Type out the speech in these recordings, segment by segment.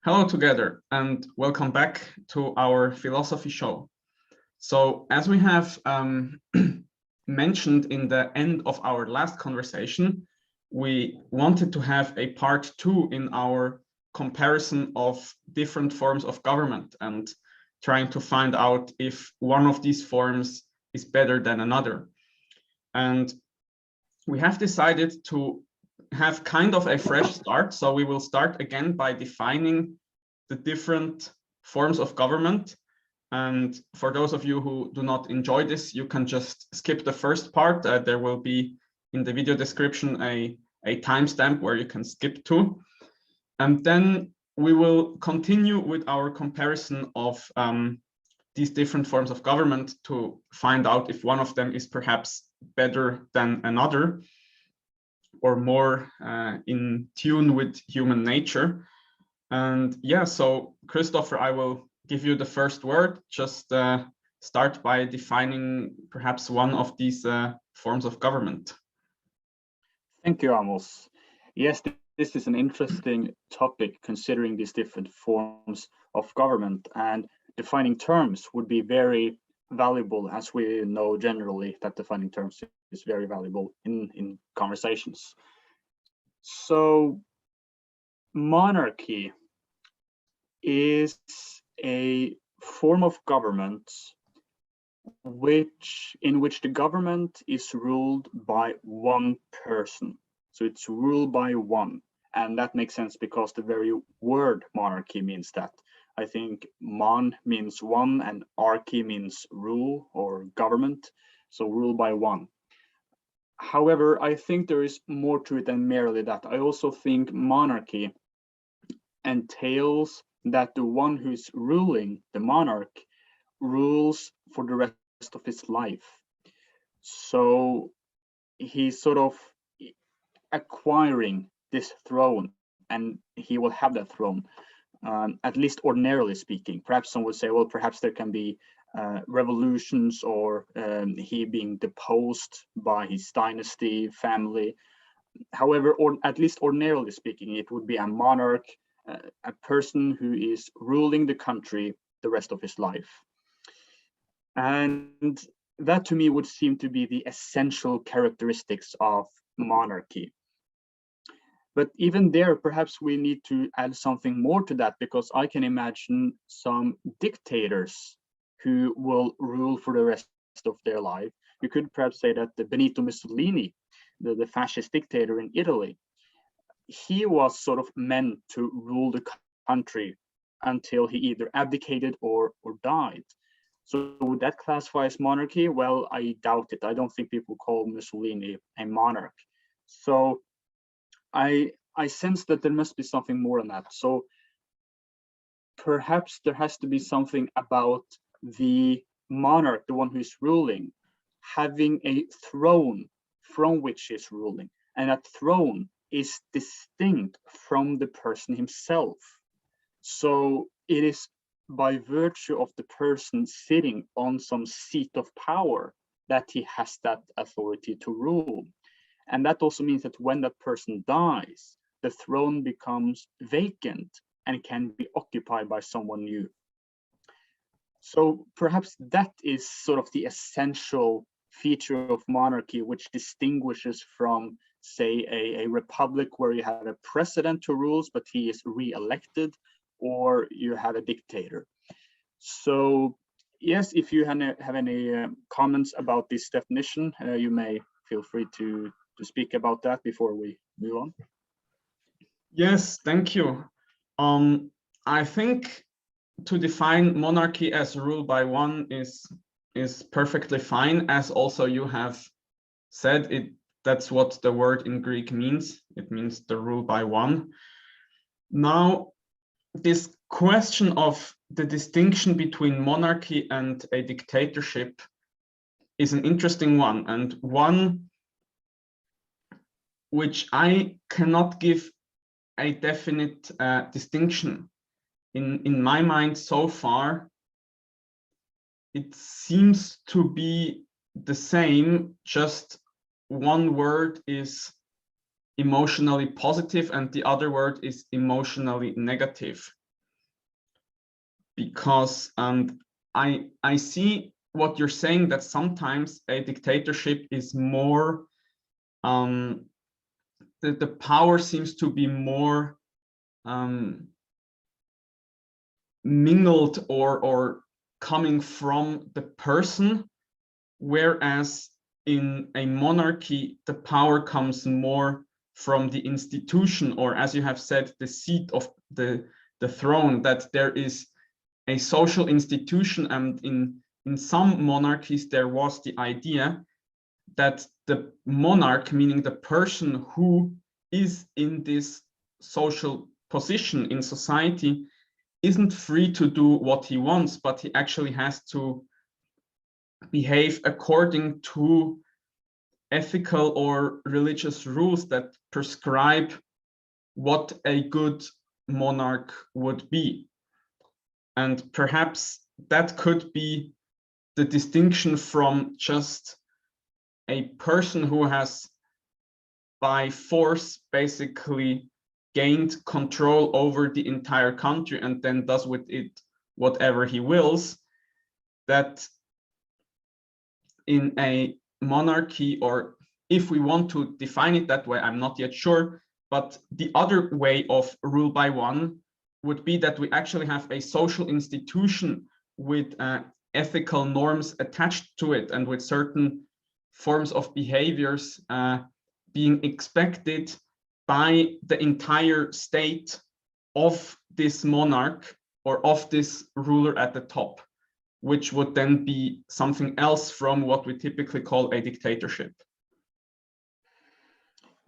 Hello together and welcome back to our philosophy show. So as we have mentioned in the end of our last conversation, we wanted to have a part 2 in our comparison of different forms of government and trying to find out if one of these forms is better than another. And we have decided to have kind of a fresh start. So we will start again by defining the different forms of government. And for those of you who do not enjoy this, you can just skip the first part. There will be in the video description a timestamp where you can skip to. And then we will continue with our comparison of these different forms of government to find out if one of them is perhaps better than another, or more in tune with human nature. And yeah, so Christoffer, I will give you the first word. Just start by defining perhaps one of these forms of government. Thank you, Amos. Yes, this is an interesting topic considering these different forms of government, and defining terms would be very valuable, as we know generally that defining terms is very valuable in conversations. So monarchy is a form of government in which the government is ruled by one person. So it's ruled by one, and that makes sense because the very word monarchy means that. I think mon means one and archy means rule or government, so rule by one. However, I think there is more to it than merely that. I also think monarchy entails that the one who's ruling, the monarch, rules for the rest of his life. So he's sort of acquiring this throne, and he will have that throne. At least ordinarily speaking. Perhaps some would say, well, perhaps there can be revolutions or he being deposed by his dynasty, family. However, or at least ordinarily speaking, it would be a monarch, a person who is ruling the country the rest of his life. And that to me would seem to be the essential characteristics of monarchy. But even there, perhaps we need to add something more to that, because I can imagine some dictators who will rule for the rest of their life. You could perhaps say that the Benito Mussolini, the fascist dictator in Italy, he was sort of meant to rule the country until he either abdicated or died. So would that classify as monarchy? Well, I doubt it. I don't think people call Mussolini a monarch. So I sense that there must be something more than that. So perhaps there has to be something about the monarch, the one who's ruling, having a throne from which he's ruling. And that throne is distinct from the person himself. So it is by virtue of the person sitting on some seat of power that he has that authority to rule. And that also means that when that person dies, the throne becomes vacant and can be occupied by someone new. So perhaps that is sort of the essential feature of monarchy, which distinguishes from, say, a republic where you have a president who rules, but he is re-elected, or you have a dictator. So yes, if you have any comments about this definition, you may feel free to speak about that before we move on. Yes, thank you. I think to define monarchy as rule by one is perfectly fine, as also you have said. That's what the word in Greek means. It means the rule by one. Now, this question of the distinction between monarchy and a dictatorship is an interesting one, and one which I cannot give a definite distinction. In my mind so far, it seems to be the same, just one word is emotionally positive and the other word is emotionally negative. because I see what you're saying, that sometimes a dictatorship is more, the power seems to be more mingled or coming from the person, whereas in a monarchy, the power comes more from the institution, or as you have said, the seat of the throne, that there is a social institution. And in some monarchies, there was the idea that the monarch, meaning the person who is in this social position in society, isn't free to do what he wants, but he actually has to behave according to ethical or religious rules that prescribe what a good monarch would be. And perhaps that could be the distinction from just a person who has by force basically gained control over the entire country and then does with it whatever he wills, that in a monarchy, or if we want to define it that way, I'm not yet sure, but the other way of rule by one would be that we actually have a social institution with ethical norms attached to it, and with certain forms of behaviors being expected by the entire state of this monarch or of this ruler at the top, which would then be something else from what we typically call a dictatorship.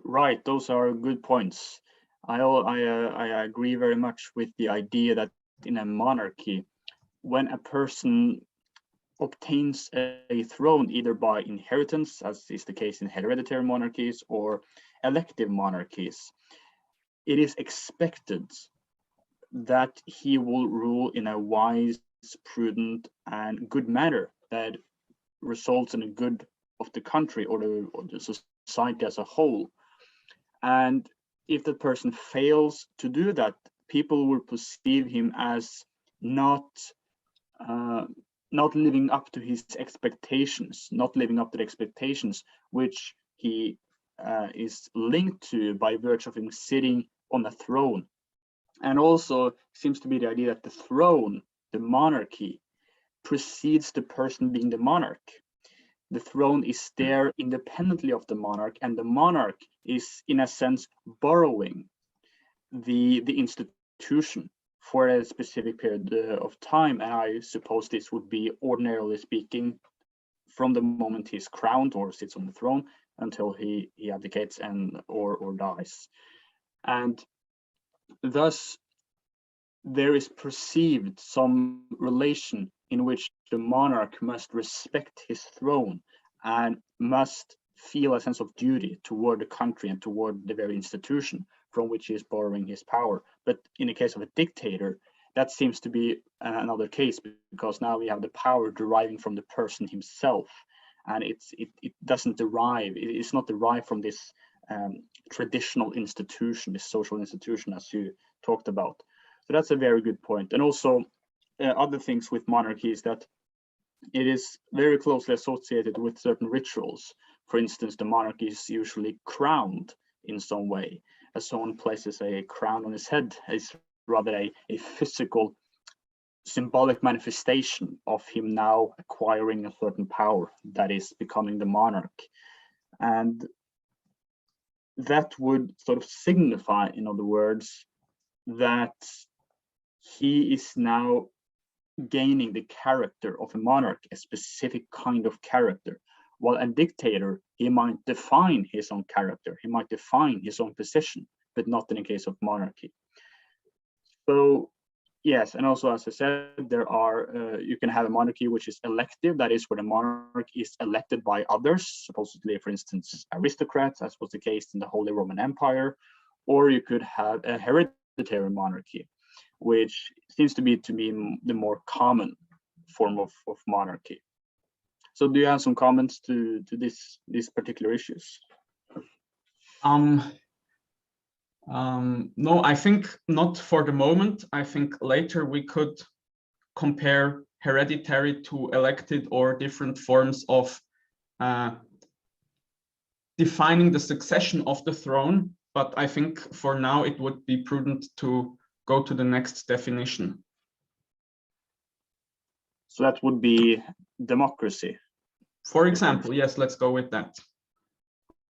Right, those are good points. I agree very much with the idea that in a monarchy, when a person obtains a throne either by inheritance, as is the case in hereditary monarchies, or elective monarchies, it is expected that he will rule in a wise, prudent, and good manner that results in the good of the country or the society as a whole. And if the person fails to do that, people will perceive him as not living up to his expectations, not living up to the expectations which he is linked to by virtue of him sitting on a throne. And also seems to be the idea that the throne, the monarchy, precedes the person being the monarch. The throne is there independently of the monarch, and the monarch is, in a sense, borrowing the institution for a specific period of time. And I suppose this would be, ordinarily speaking, from the moment he's crowned or sits on the throne until he abdicates and or dies. And thus there is perceived some relation in which the monarch must respect his throne and must feel a sense of duty toward the country and toward the very institution from which he is borrowing his power. But in the case of a dictator, that seems to be another case, because now we have the power deriving from the person himself, and it doesn't derive, it's not derived from this traditional institution, this social institution, as you talked about. So that's a very good point. And also other things with monarchy is that it is very closely associated with certain rituals. For instance, the monarch is usually crowned in some way. As someone places a crown on his head, it's rather a physical, symbolic manifestation of him now acquiring a certain power, that is becoming the monarch. And that would sort of signify, in other words, that he is now gaining the character of a monarch, a specific kind of character. While a dictator, he might define his own character, he might define his own position, but not in the case of monarchy. So yes, and also, as I said, there are, you can have a monarchy which is elective, that is where the monarch is elected by others, supposedly, for instance, aristocrats, as was the case in the Holy Roman Empire, or you could have a hereditary monarchy, which seems to be the more common form of monarchy. So do you have some comments to these particular issues? No, I think not for the moment. I think later we could compare hereditary to elected or different forms of defining the succession of the throne, but I think for now it would be prudent to go to the next definition. So that would be democracy. For example, yes, let's go with that.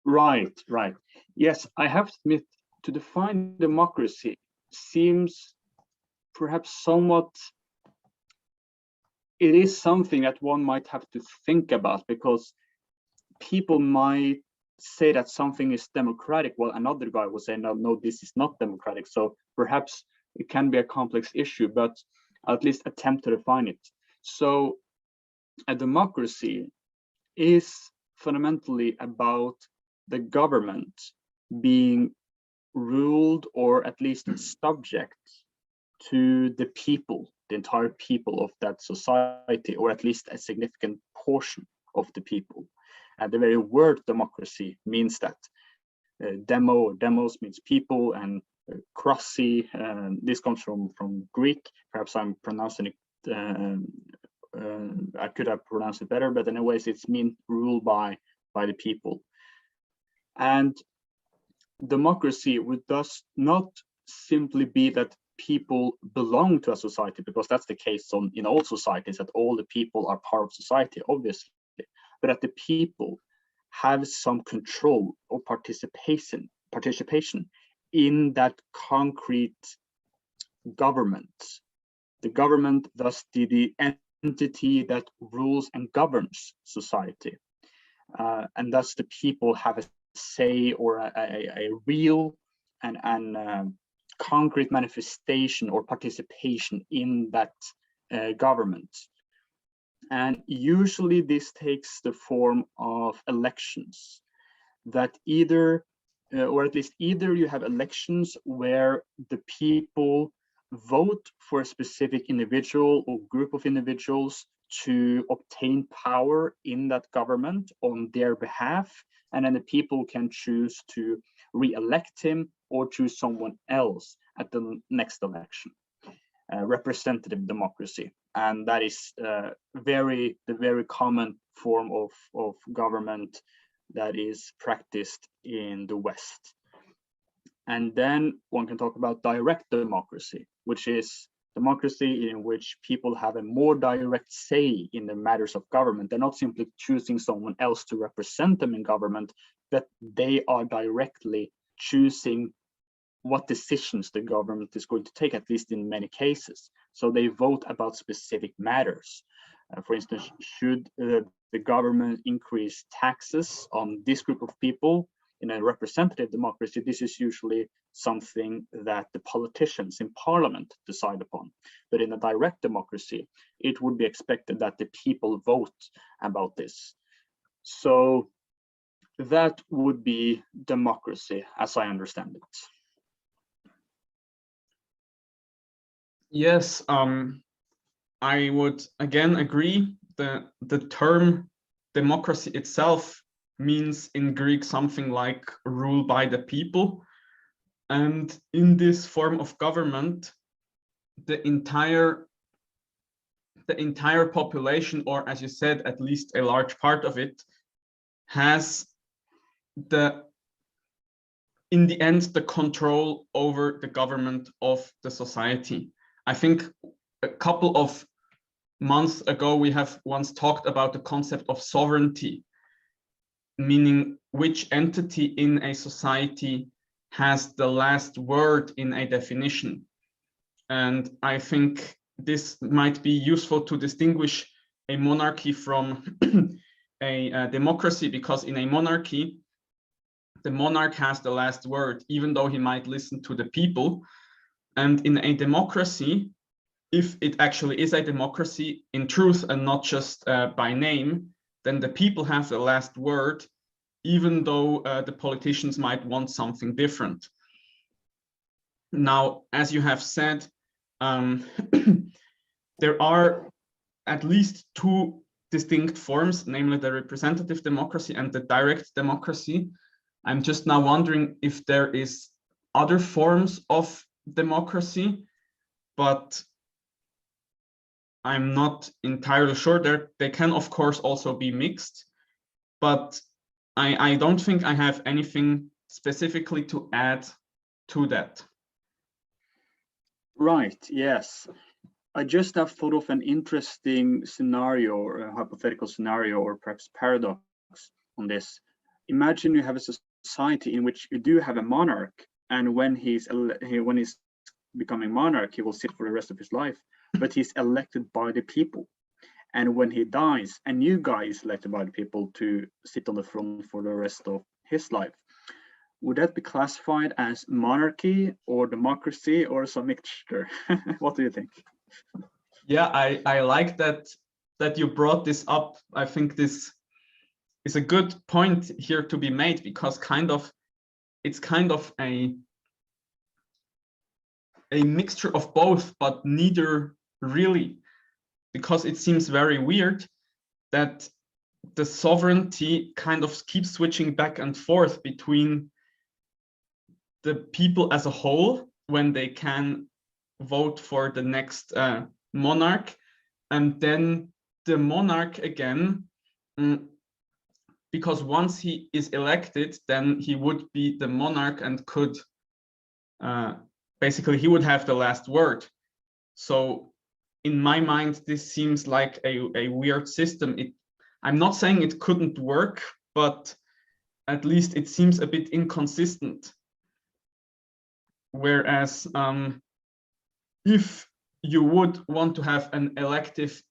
Right, right. Yes, I have to admit, to define democracy seems perhaps somewhat, it is something that one might have to think about, because people might say that something is democratic, while another guy will say, no, no, this is not democratic. So perhaps it can be a complex issue, but I'll at least attempt to define it. So a democracy is fundamentally about the government being ruled, or at least subject to the people, the entire people of that society, or at least a significant portion of the people. And the very word democracy means that. Demos means people, and krasi, this comes from Greek. Perhaps I'm pronouncing it, I could have pronounced it better, but anyways, it's mean ruled by the people. And democracy would thus not simply be that people belong to a society, because that's the case in all societies, that all the people are part of society, obviously, but that the people have some control or participation in that concrete government. The government, thus the entity that rules and governs society. And thus the people have a say, or a real and concrete manifestation or participation in that government. And usually this takes the form of elections, that either, or at least either you have elections where the people vote for a specific individual or group of individuals to obtain power in that government on their behalf, and then the people can choose to re-elect him or choose someone else at the next election. Representative democracy, and that is the very common form of government that is practiced in the West. And then one can talk about direct democracy, which is democracy in which people have a more direct say in the matters of government. They're not simply choosing someone else to represent them in government, but they are directly choosing what decisions the government is going to take, at least in many cases. So they vote about specific matters. For instance, should the government increase taxes on this group of people? In a representative democracy, this is usually something that the politicians in parliament decide upon. But in a direct democracy, it would be expected that the people vote about this. So that would be democracy, as I understand it. Yes, I would again agree. The term democracy itself means in Greek something like rule by the people. And in this form of government, the entire population, or as you said, at least a large part of it, has in the end, the control over the government of the society. I think a couple of months ago, we have once talked about the concept of sovereignty, meaning which entity in a society has the last word in a definition. And I think this might be useful to distinguish a monarchy from a democracy, because in a monarchy, the monarch has the last word, even though he might listen to the people. And in a democracy, if it actually is a democracy in truth and not just by name, then the people have the last word, even though the politicians might want something different. Now, as you have said, there are at least two distinct forms, namely the representative democracy and the direct democracy. I'm just now wondering if there is other forms of democracy, but I'm not entirely sure. They can, of course, also be mixed, but I don't think I have anything specifically to add to that. Right, yes. I just have thought of an interesting scenario, or a hypothetical scenario, or perhaps paradox on this. Imagine you have a society in which you do have a monarch, and when he's becoming monarch, he will sit for the rest of his life, but he's elected by the people. And when he dies, a new guy is elected by the people to sit on the throne for the rest of his life. Would that be classified as monarchy or democracy or some mixture? What do you think? Yeah, I like that you brought this up. I think this is a good point here to be made, because it's kind of a mixture of both, but neither really, because it seems very weird that the sovereignty kind of keeps switching back and forth between the people as a whole when they can vote for the next monarch, and then the monarch again, because once he is elected, then he would be the monarch and could basically he would have the last word. So in my mind, this seems like a weird system. I'm not saying it couldn't work, but at least it seems a bit inconsistent. Whereas if you would want to have an elective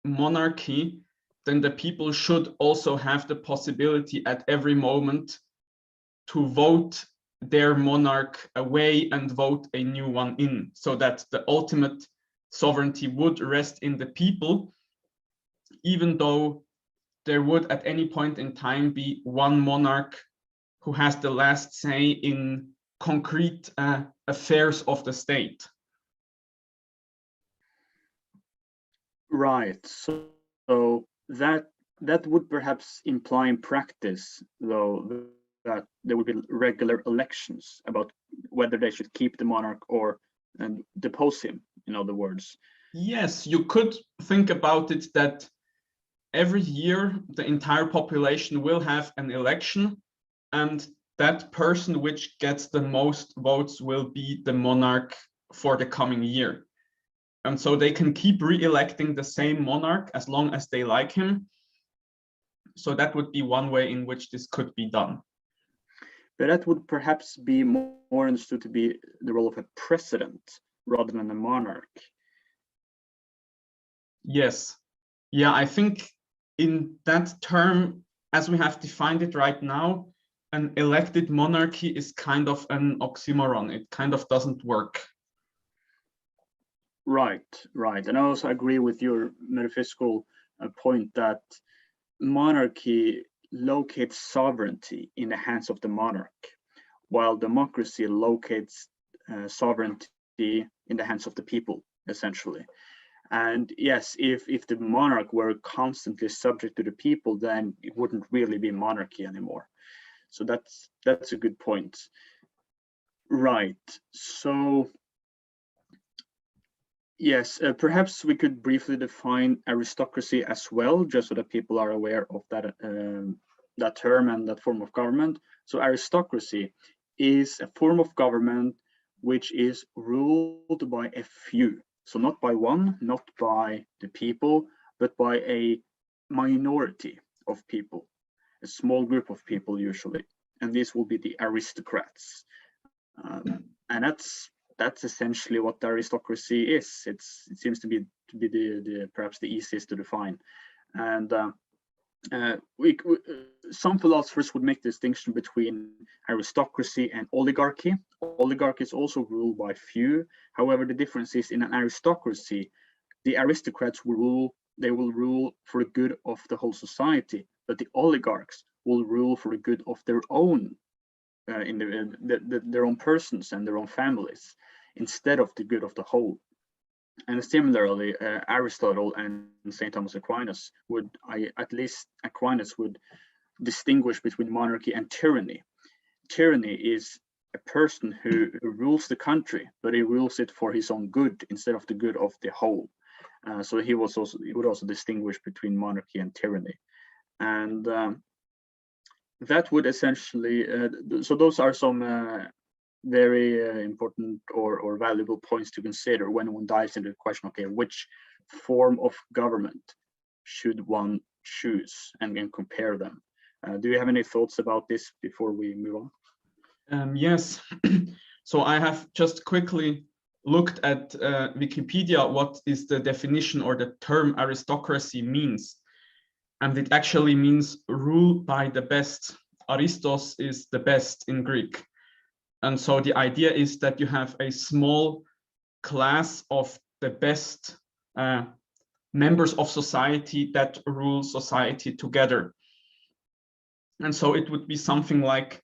monarchy, then the people should also have the possibility at every moment to vote their monarch away and vote a new one in, so that the ultimate sovereignty would rest in the people, even though there would at any point in time be one monarch who has the last say in concrete affairs of the state. Right. So that would perhaps imply in practice, though, that there would be regular elections about whether they should keep the monarch or and depose him, in other words. Yes, you could think about it that every year the entire population will have an election, and that person which gets the most votes will be the monarch for the coming year. And so they can keep re-electing the same monarch as long as they like him. So that would be one way in which this could be done. But that would perhaps be more understood to be the role of a president rather than a monarch. Yes. Yeah, I think in that term, as we have defined it right now, an elected monarchy is kind of an oxymoron. It kind of doesn't work. Right, right. And I also agree with your metaphysical point that monarchy locates sovereignty in the hands of the monarch, while democracy locates sovereignty in the hands of the people, essentially. And yes, if the monarch were constantly subject to the people, then it wouldn't really be monarchy anymore. So that's a good point. Right. So yes, perhaps we could briefly define aristocracy as well, just so that people are aware of that term and that form of government. So aristocracy is a form of government which is ruled by a few. So not by one, not by the people, but by a minority of people, a small group of people usually. And these will be the aristocrats. And that's essentially what the aristocracy is. It seems to be the perhaps the easiest to define. And some philosophers would make the distinction between aristocracy and oligarchy. Oligarchy is also ruled by few. However, the difference is in an aristocracy, the aristocrats will rule for the good of the whole society, but the oligarchs will rule for the good of their own their own persons and their own families, instead of the good of the whole. And similarly, Aristotle and St. Thomas Aquinas would distinguish between monarchy and tyranny. Tyranny is a person who rules the country, but he rules it for his own good instead of the good of the whole. So he would also distinguish between monarchy and tyranny, and that would essentially. So those are some very important or valuable points to consider when one dives into the question. Okay, which form of government should one choose, and compare them? Do you have any thoughts about this before we move on? Yes. So I have just quickly looked at Wikipedia what is the definition or the term aristocracy means. And it actually means rule by the best. Aristos is the best in Greek. And so the idea is that you have a small class of the best members of society that rule society together. And so it would be something like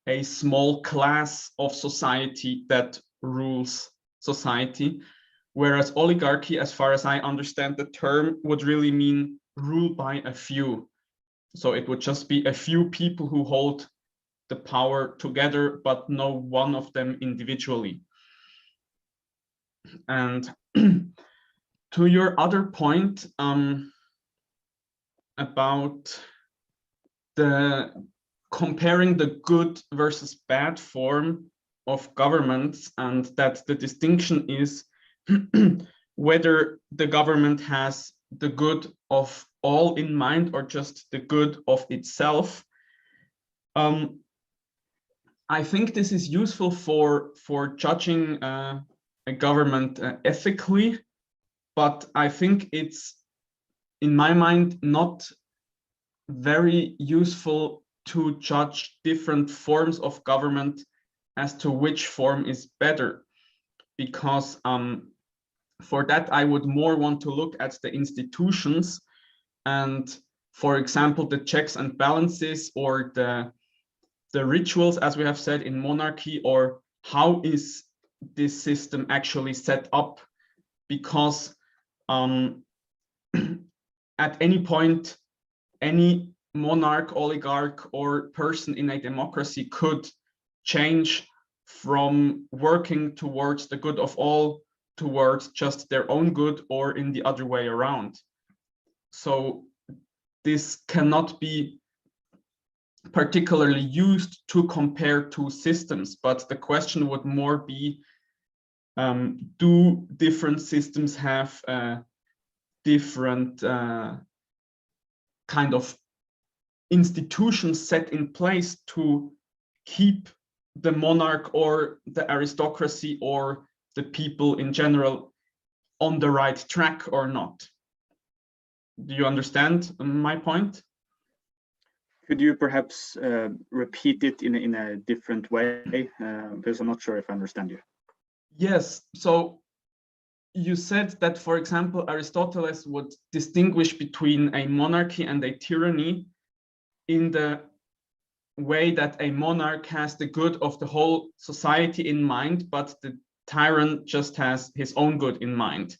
a small class of society that rules society, whereas oligarchy, as far as I understand the term, would really mean rule by a few. So it would just be a few people who hold the power together, but no one of them individually. And to your other point about the comparing the good versus bad form of governments, and that the distinction is whether the government has the good of all in mind or just the good of itself. I think this is useful for judging a government ethically, but I think it's, in my mind, not very useful to judge different forms of government as to which form is better, because for that I would more want to look at the institutions and, for example, the checks and balances or the rituals, as we have said in monarchy, or how is this system actually set up, because at any point, any monarch, oligarch, or person in a democracy could change from working towards the good of all towards just their own good, or in the other way around. So this cannot be particularly used to compare two systems, but the question would more be, do different systems have different kind of institutions set in place to keep the monarch or the aristocracy or the people in general on the right track or not? Do you understand my point? Could you perhaps repeat it in a different way? Because I'm not sure if I understand you. Yes. So you said that, for example, Aristotle would distinguish between a monarchy and a tyranny in the way that a monarch has the good of the whole society in mind, but the tyrant just has his own good in mind.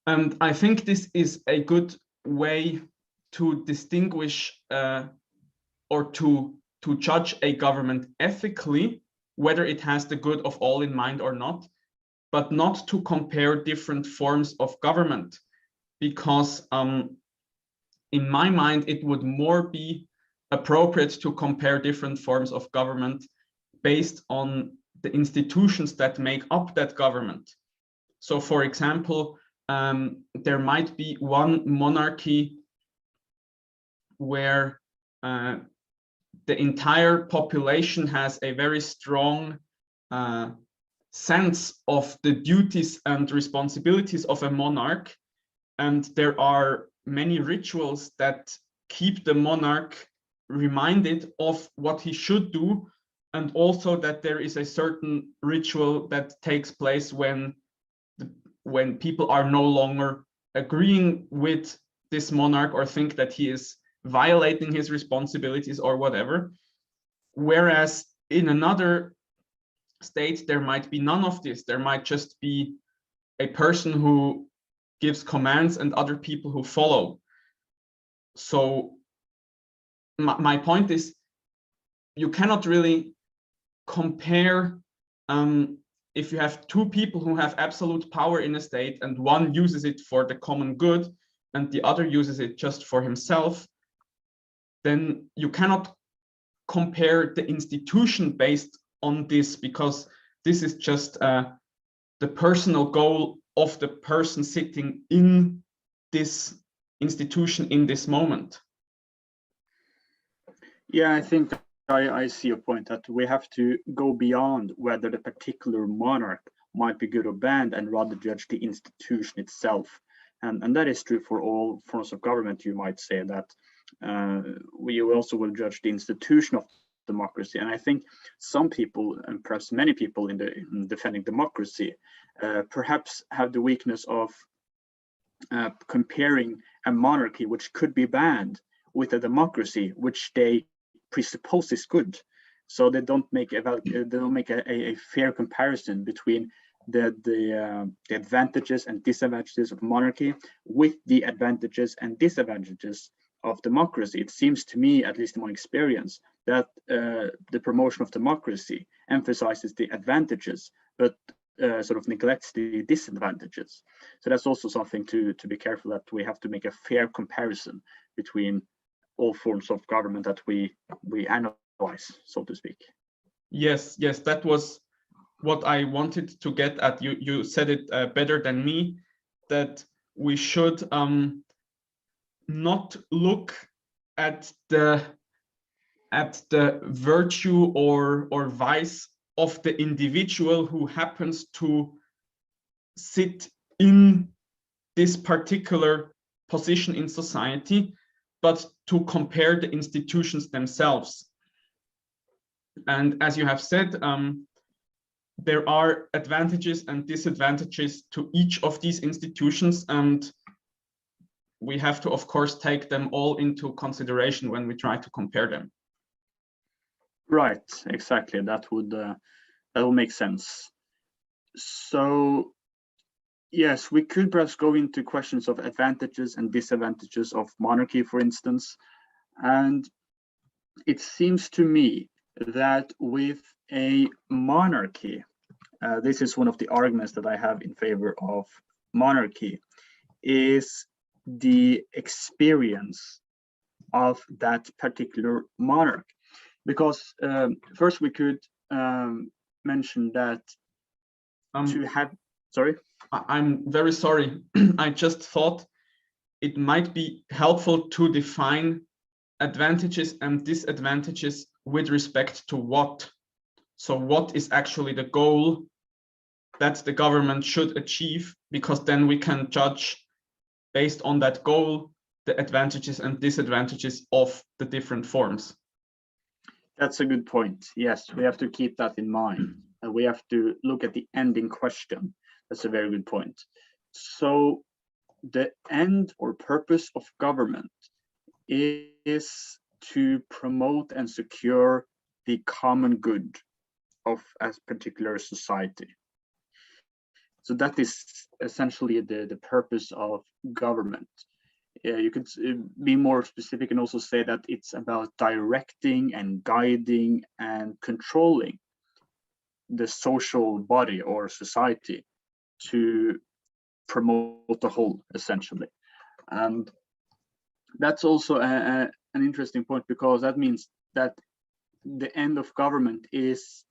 And I think this is a good way to distinguish or to judge a government ethically, whether it has the good of all in mind or not, but not to compare different forms of government, because in my mind, it would more be appropriate to compare different forms of government based on the institutions that make up that government. So, for example, there might be one monarchy where the entire population has a very strong sense of the duties and responsibilities of a monarch, and there are many rituals that keep the monarch reminded of what he should do, and also that there is a certain ritual that takes place when people are no longer agreeing with this monarch or think that he is violating his responsibilities or whatever. Whereas in another state, there might be none of this. There might just be a person who gives commands and other people who follow. So my point is, you cannot really compare if you have two people who have absolute power in a state and one uses it for the common good and the other uses it just for himself, then you cannot compare the institution based on this, because this is just the personal goal of the person sitting in this institution in this moment. Yeah, I think I see your point that we have to go beyond whether the particular monarch might be good or bad and rather judge the institution itself. And that is true for all forms of government. You might say that we also will judge the institution of democracy. And I think some people, and perhaps many people in defending democracy, perhaps have the weakness of comparing a monarchy which could be bad with a democracy which they presuppose is good. So they don't make a fair comparison between the advantages and disadvantages of monarchy with the advantages and disadvantages of democracy. It seems to me, at least in my experience, that the promotion of democracy emphasizes the advantages, but sort of neglects the disadvantages. So that's also something to be careful, that we have to make a fair comparison between all forms of government that we analyze, so to speak. Yes, that was what I wanted to get at. You said it better than me, that we should not look at the virtue or vice of the individual who happens to sit in this particular position in society, but to compare the institutions themselves. And as you have said, there are advantages and disadvantages to each of these institutions, and we have to, of course, take them all into consideration when we try to compare them. Right, exactly. That will make sense. So yes, we could perhaps go into questions of advantages and disadvantages of monarchy, for instance. And it seems to me that with a monarchy, this is one of the arguments that I have in favor of monarchy, is the experience of that particular monarch. Because first we could mention that to have, sorry? I'm very sorry. I just thought it might be helpful to define advantages and disadvantages with respect to what. So what is actually the goal that the government should achieve, because then we can judge based on that goal the advantages and disadvantages of the different forms. That's a good point. Yes, we have to keep that in mind, and we have to look at the end in question. That's a very good point. So the end or purpose of government is to promote and secure the common good of a particular society. So that is essentially the purpose of government. You could be more specific and also say that it's about directing and guiding and controlling the social body or society to promote the whole, essentially. And that's also an interesting point, because that means that the end of government is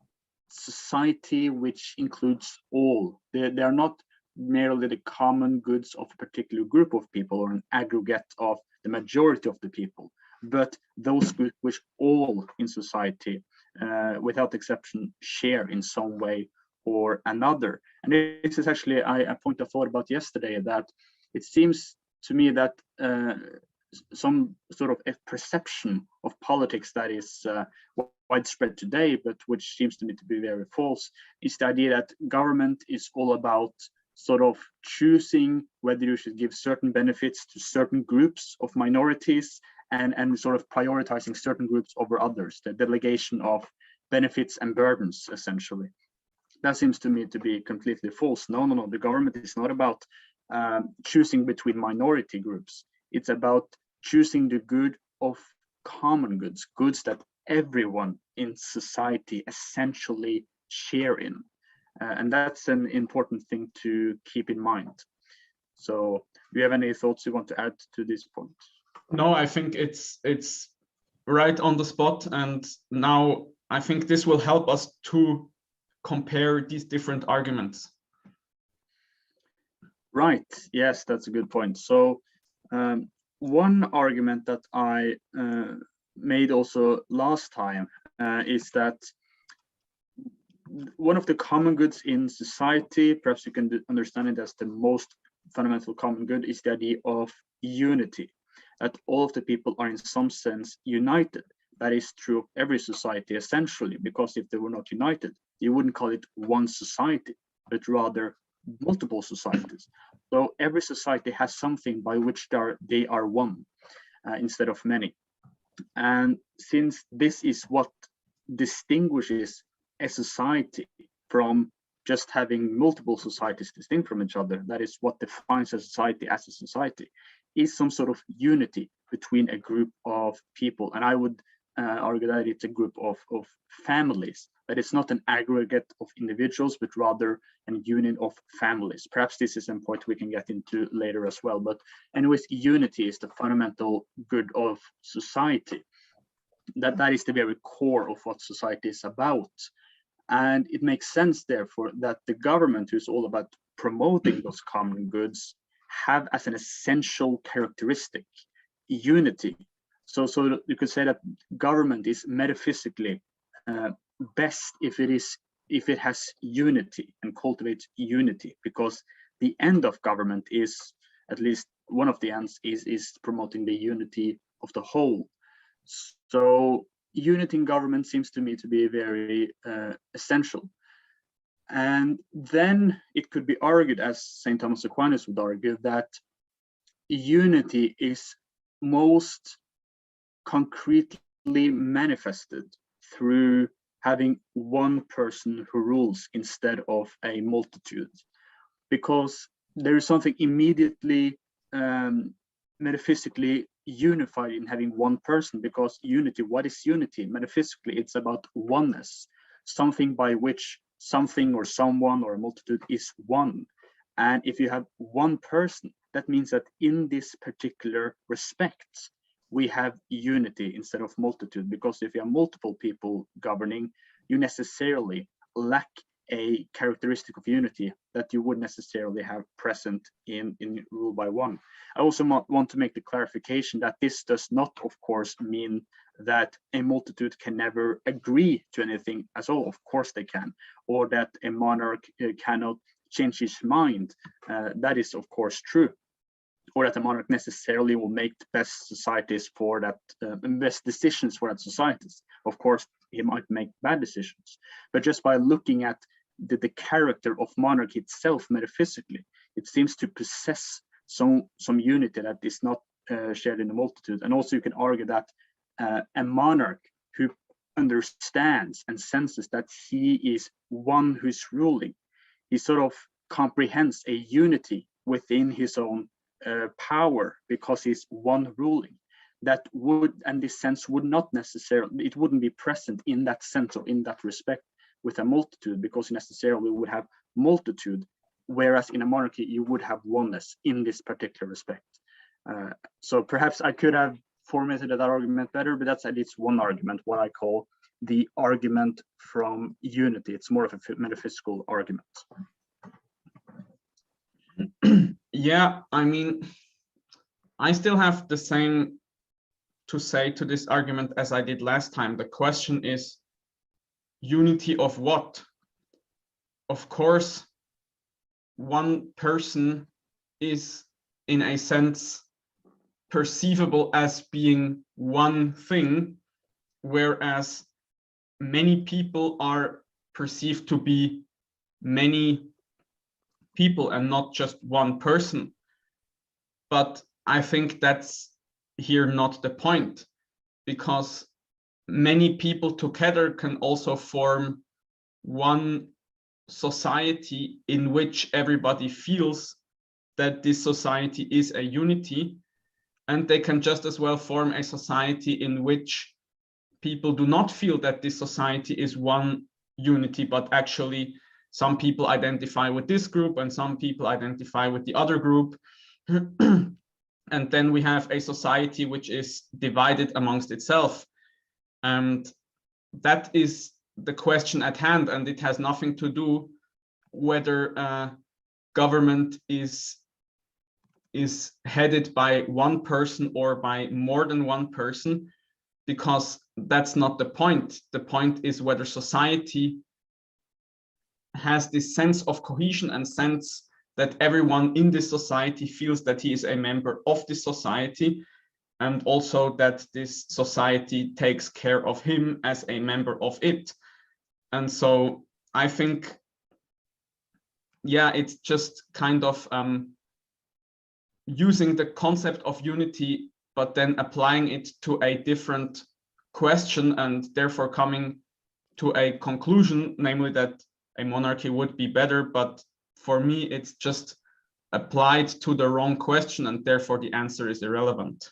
society which includes all. They are not merely the common goods of a particular group of people or an aggregate of the majority of the people, but those goods which all in society, without exception, share in some way or another. And this is actually a point I thought about yesterday, that it seems to me that some sort of a perception of politics that is widespread today, but which seems to me to be very false, is the idea that government is all about sort of choosing whether you should give certain benefits to certain groups of minorities and sort of prioritizing certain groups over others, the delegation of benefits and burdens, essentially. That seems to me to be completely false. No, the government is not about choosing between minority groups. It's about choosing the good of common goods, goods that everyone in society essentially share in. And that's an important thing to keep in mind. So do you have any thoughts you want to add to this point? No, I think it's right on the spot. And now I think this will help us to compare these different arguments. Right, yes, that's a good point. So one argument that I made also last time is that one of the common goods in society, perhaps you can understand it as the most fundamental common good, is the idea of unity, that all of the people are in some sense united. That is true of every society essentially, because if they were not united, you wouldn't call it one society, but rather multiple societies. So every society has something by which they are one instead of many. And since this is what distinguishes a society from just having multiple societies distinct from each other, that is what defines a society as a society, is some sort of unity between a group of people. And I would argue that it's a group of families, that it's not an aggregate of individuals, but rather a union of families. Perhaps this is a point we can get into later as well. But anyways, unity is the fundamental good of society. That is the very core of what society is about. And it makes sense, therefore, that the government, who's all about promoting those common goods, have as an essential characteristic unity. So you could say that government is metaphysically best if it has unity and cultivates unity, because the end of government is, at least one of the ends, is promoting the unity of the whole. So unity in government seems to me to be very essential. And then it could be argued, as St. Thomas Aquinas would argue, that unity is most concretely manifested through having one person who rules instead of a multitude, because there is something immediately metaphysically unified in having one person. Because unity, what is unity? Metaphysically, it's about oneness, something by which something or someone or a multitude is one. And if you have one person, that means that in this particular respect, we have unity instead of multitude. Because if you have multiple people governing, you necessarily lack a characteristic of unity that you would necessarily have present in rule by one. I also want to make the clarification that this does not, of course, mean that a multitude can never agree to anything at all. Of course they can. Or that a monarch cannot change his mind. That is, of course, true. Or that the monarch necessarily will make the best societies for that, best decisions for that societies. Of course, he might make bad decisions. But just by looking at the character of monarchy itself metaphysically, it seems to possess some unity that is not shared in the multitude. And also you can argue that a monarch who understands and senses that he is one who's ruling, he sort of comprehends a unity within his own power, because he's one ruling. That would, and this sense would not necessarily, it wouldn't be present in that sense or in that respect with a multitude, because you necessarily would have multitude, whereas in a monarchy you would have oneness in this particular respect. So perhaps I could have formulated that argument better, but that's at least one argument, what I call the argument from unity. It's more of a metaphysical argument. Yeah, I mean, I still have the same to say to this argument as I did last time. The question is, unity of what? Of course, one person is in a sense perceivable as being one thing, whereas many people are perceived to be many people and not just one person. But I think that's here not the point, because many people together can also form one society in which everybody feels that this society is a unity, and they can just as well form a society in which people do not feel that this society is one unity, but actually some people identify with this group and some people identify with the other group. And then we have a society which is divided amongst itself. And that is the question at hand, and it has nothing to do whether government is headed by one person or by more than one person, because that's not the point. The point is whether society has this sense of cohesion and sense that everyone in this society feels that he is a member of this society, and also that this society takes care of him as a member of it. And so I think, yeah, it's just kind of using the concept of unity, but then applying it to a different question, and therefore coming to a conclusion, namely that a monarchy would be better. But for me, it's just applied to the wrong question, and therefore the answer is irrelevant.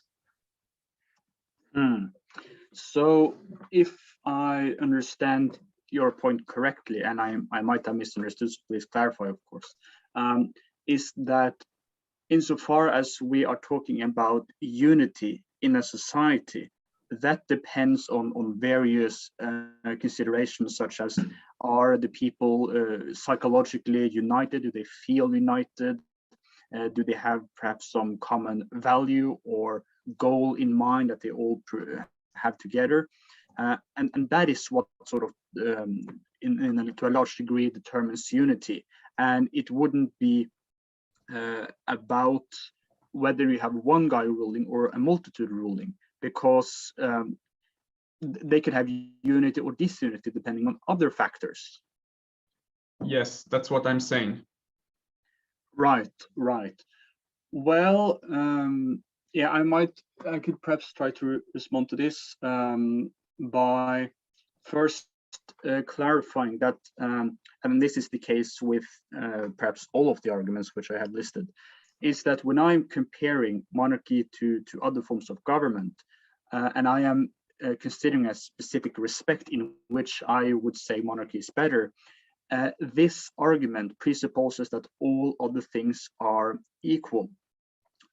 So if I understand your point correctly, and I might have misunderstood, so please clarify, of course, is that insofar as we are talking about unity in a society, that depends on various considerations, such as, are the people psychologically united? Do they feel united? Do they have perhaps some common value or goal in mind that they all have together? And that is what sort of, to a large degree, determines unity. And it wouldn't be about whether you have one guy ruling or a multitude ruling, because they could have unity or disunity depending on other factors. Yes, that's what I'm saying. Right. Well, yeah, I could perhaps try to respond to this by first clarifying that, and this is the case with perhaps all of the arguments which I have listed, is that when I'm comparing monarchy to other forms of government, and I am considering a specific respect in which I would say monarchy is better, this argument presupposes that all other things are equal.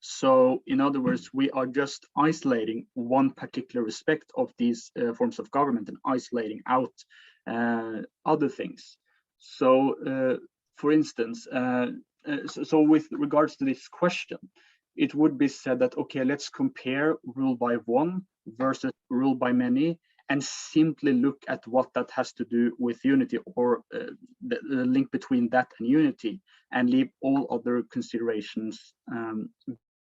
So in other words, we are just isolating one particular respect of these forms of government and isolating out other things. So for instance, so with regards to this question, it would be said that, okay, let's compare rule by one versus rule by many, and simply look at what that has to do with unity, or the link between that and unity, and leave all other considerations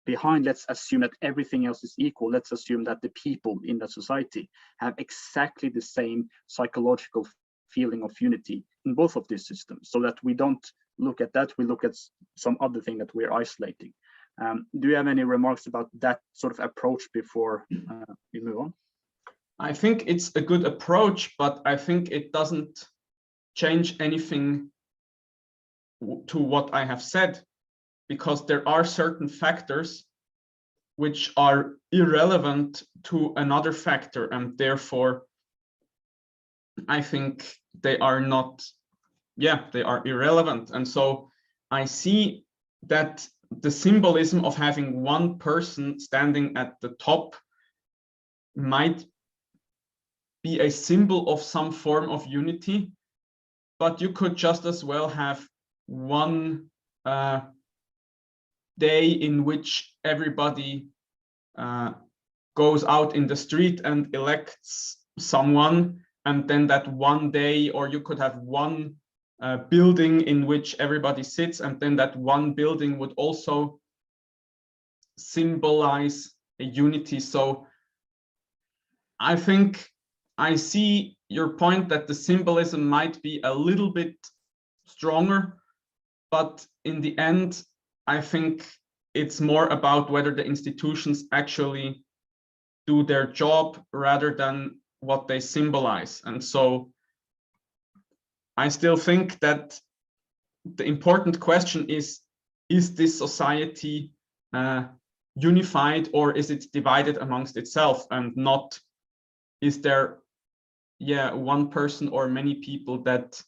behind. Let's assume that everything else is equal. Let's assume that the people in that society have exactly the same psychological feeling of unity in both of these systems, so that we don't look at that, we look at some other thing that we're isolating. Do you have any remarks about that sort of approach before we move on? I think it's a good approach, but I think it doesn't change anything to what I have said, because there are certain factors which are irrelevant to another factor, and therefore I think they are not, they are irrelevant. And so I see that the symbolism of having one person standing at the top might be a symbol of some form of unity, but you could just as well have one day in which everybody goes out in the street and elects someone, and then that one day, or you could have one building in which everybody sits, and then that one building would also symbolize a unity. So I think I see your point that the symbolism might be a little bit stronger, but in the end, I think it's more about whether the institutions actually do their job rather than what they symbolize. And so I still think that the important question is this society unified, or is it divided amongst itself, and not, is there one person or many people that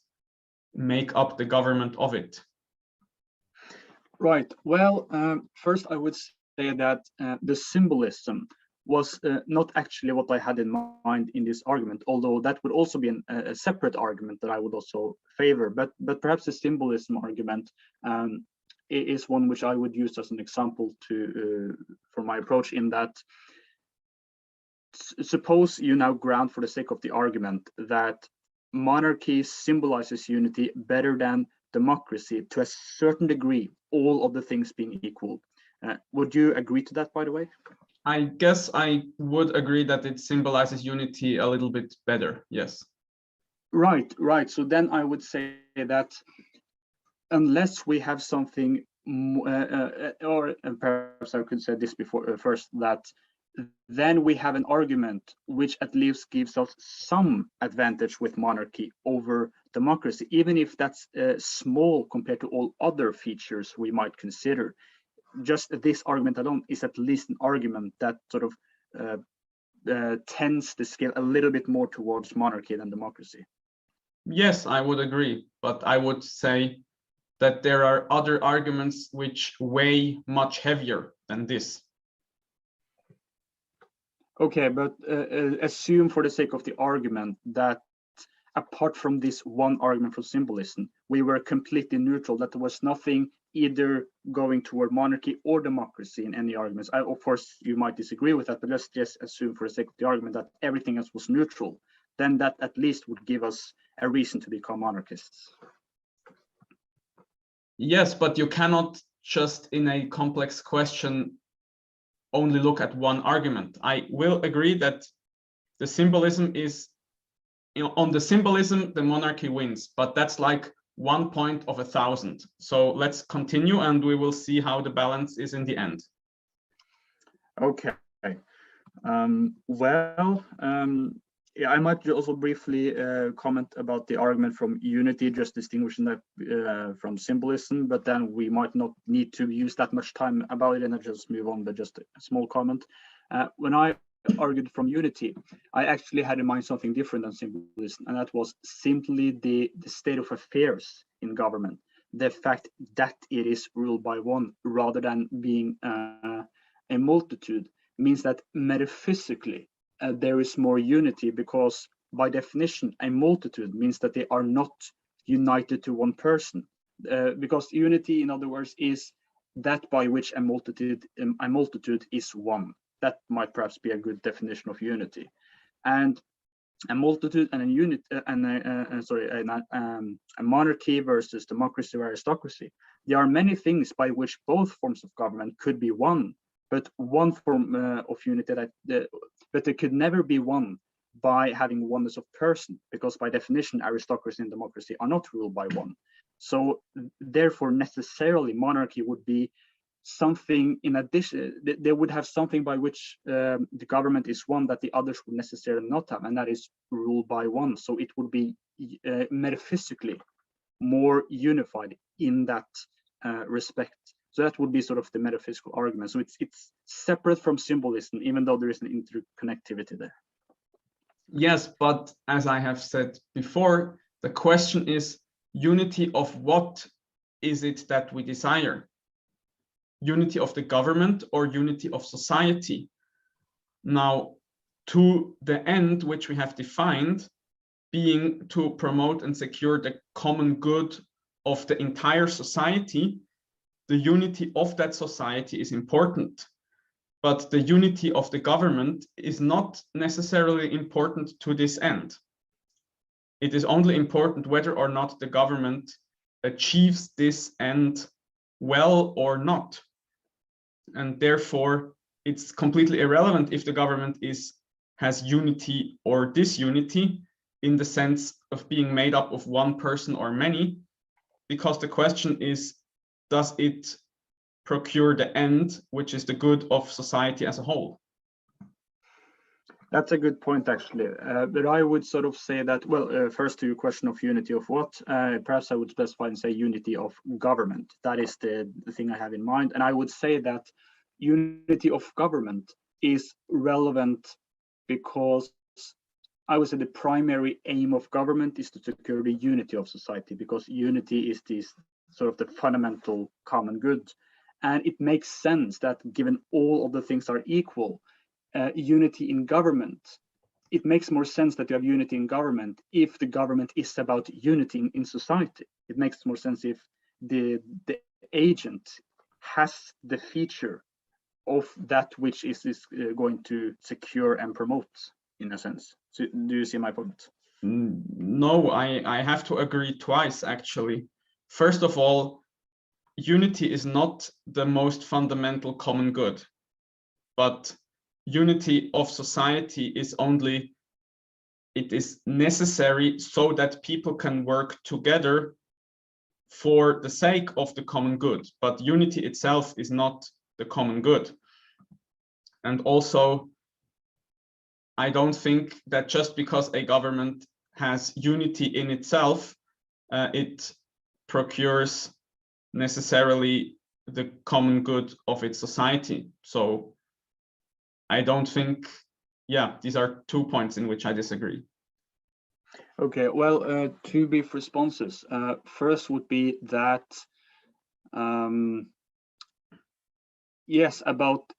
make up the government of it? Right. Well, first I would say that the symbolism was not actually what I had in mind in this argument, although that would also be a separate argument that I would also favor. But perhaps the symbolism argument is one which I would use as an example for my approach, in that suppose you now grant, for the sake of the argument, that monarchy symbolizes unity better than democracy to a certain degree, all of the things being equal. Would you agree to that, by the way? I guess I would agree that it symbolizes unity a little bit better, yes. Right. So then I would say that unless we have something, or perhaps I could say this before first, that then we have an argument which at least gives us some advantage with monarchy over democracy, even if that's small compared to all other features we might consider. Just this argument alone is at least an argument that sort of tends the scale a little bit more towards monarchy than democracy. Yes, I would agree, but I would say that there are other arguments which weigh much heavier than this. Okay, but assume for the sake of the argument that apart from this one argument for symbolism, we were completely neutral, that there was nothing either going toward monarchy or democracy in any arguments. Of course, you might disagree with that, but let's just assume for the sake of the argument that everything else was neutral. Then that at least would give us a reason to become monarchists. Yes, but you cannot just in a complex question only look at one argument. I will agree that the symbolism is, on the symbolism, the monarchy wins, but that's like 1 point of 1,000. So let's continue and we will see how the balance is in the end. Okay. Yeah, I might also briefly comment about the argument from unity, just distinguishing that from symbolism, but then we might not need to use that much time about it, and I just move on with just a small comment. When I argued from unity, I actually had in mind something different than symbolism, and that was simply the state of affairs in government, the fact that it is ruled by one rather than being a multitude, means that metaphysically there is more unity, because by definition a multitude means that they are not united to one person, because unity, in other words, is that by which a multitude is one. That might perhaps be a good definition of unity. And a multitude and a unit a monarchy versus democracy or aristocracy, there are many things by which both forms of government could be one, but one form of unity but it could never be one by having oneness of person, because by definition aristocracy and democracy are not ruled by one. So therefore necessarily monarchy would be something in addition. They would have something by which the government is one that the others would necessarily not have, and that is ruled by one. So it would be metaphysically more unified in that respect. So that would be sort of the metaphysical argument. So it's separate from symbolism, even though there is an interconnectivity there. Yes, but as I have said before, the question is unity of what is it that we desire? Unity of the government or unity of society? Now, to the end which we have defined, being to promote and secure the common good of the entire society, the unity of that society is important, but the unity of the government is not necessarily important to this end. It is only important whether or not the government achieves this end well or not. And therefore, it's completely irrelevant if the government has unity or disunity in the sense of being made up of one person or many, because the question is, does it procure the end, which is the good of society as a whole? That's a good point, actually. But I would sort of say that, well, first to your question of unity of what, perhaps I would specify and say unity of government. That is the thing I have in mind. And I would say that unity of government is relevant because I would say the primary aim of government is to secure the unity of society, because unity is this sort of the fundamental common good. And it makes sense that given all of the things are equal, unity in government, it makes more sense that you have unity in government if the government is about unity in society. It makes more sense if the agent has the feature of that which is going to secure and promote, in a sense. So, do you see my point? No, I have to agree twice, actually. First of all, unity is not the most fundamental common good, but unity of society is only, it is necessary so that people can work together for the sake of the common good, but unity itself is not the common good. And also, I don't think that just because a government has unity in itself, it procures necessarily the common good of its society. So I don't think, yeah, these are 2 points in which I disagree. Okay, well, two brief responses. First would be that, yes, about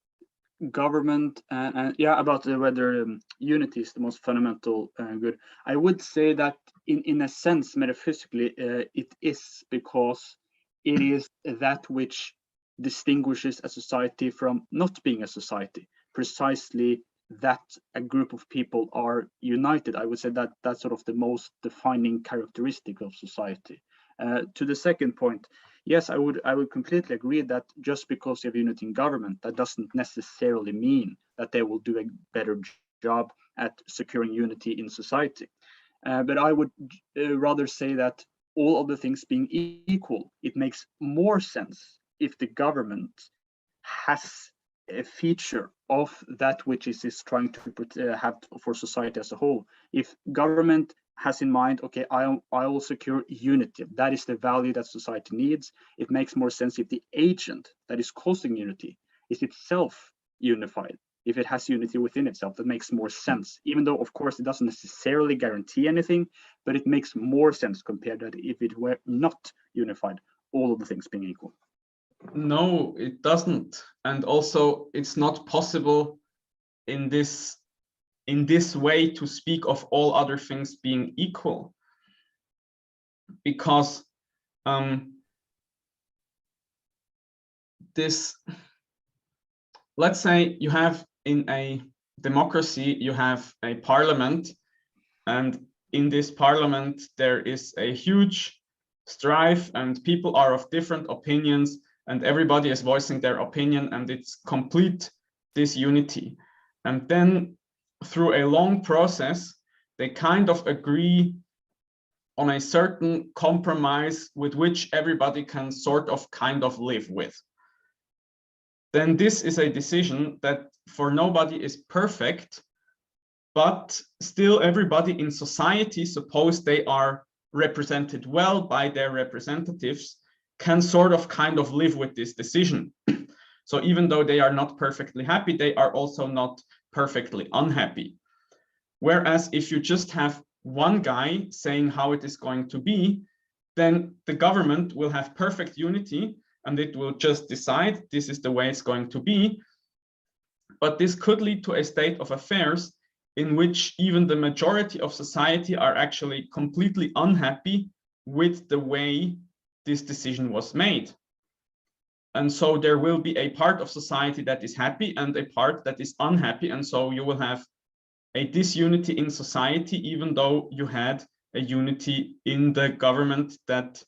government and yeah, about whether unity is the most fundamental good. I would say that in a sense, metaphysically, it is, because it is that which distinguishes a society from not being a society. Precisely that a group of people are united. I would say that that's sort of the most defining characteristic of society. To the second point, yes, I would completely agree that just because you have unity in government, that doesn't necessarily mean that they will do a better job at securing unity in society. But I would rather say that all of the things being equal, it makes more sense if the government has a feature of that which is trying to have for society as a whole. If government has in mind, okay, I will secure unity, that is the value that society needs, it makes more sense if the agent that is causing unity is itself unified. If it has unity within itself, that makes more sense, even though of course it doesn't necessarily guarantee anything, but it makes more sense compared to if it were not unified, all of the things being equal. No, it doesn't. And also, it's not possible in this way to speak of all other things being equal, because let's say you have in a democracy, you have a parliament, and in this parliament there is a huge strife and people are of different opinions and everybody is voicing their opinion and it's complete disunity. And then through a long process, they kind of agree on a certain compromise with which everybody can sort of kind of live with. Then this is a decision that for nobody is perfect, but still everybody in society, suppose they are represented well by their representatives, can sort of kind of live with this decision. So even though they are not perfectly happy, they are also not perfectly unhappy. Whereas if you just have one guy saying how it is going to be, then the government will have perfect unity and it will just decide this is the way it's going to be. But this could lead to a state of affairs in which even the majority of society are actually completely unhappy with the way this decision was made. And so there will be a part of society that is happy and a part that is unhappy. And so you will have a disunity in society, even though you had a unity in the government that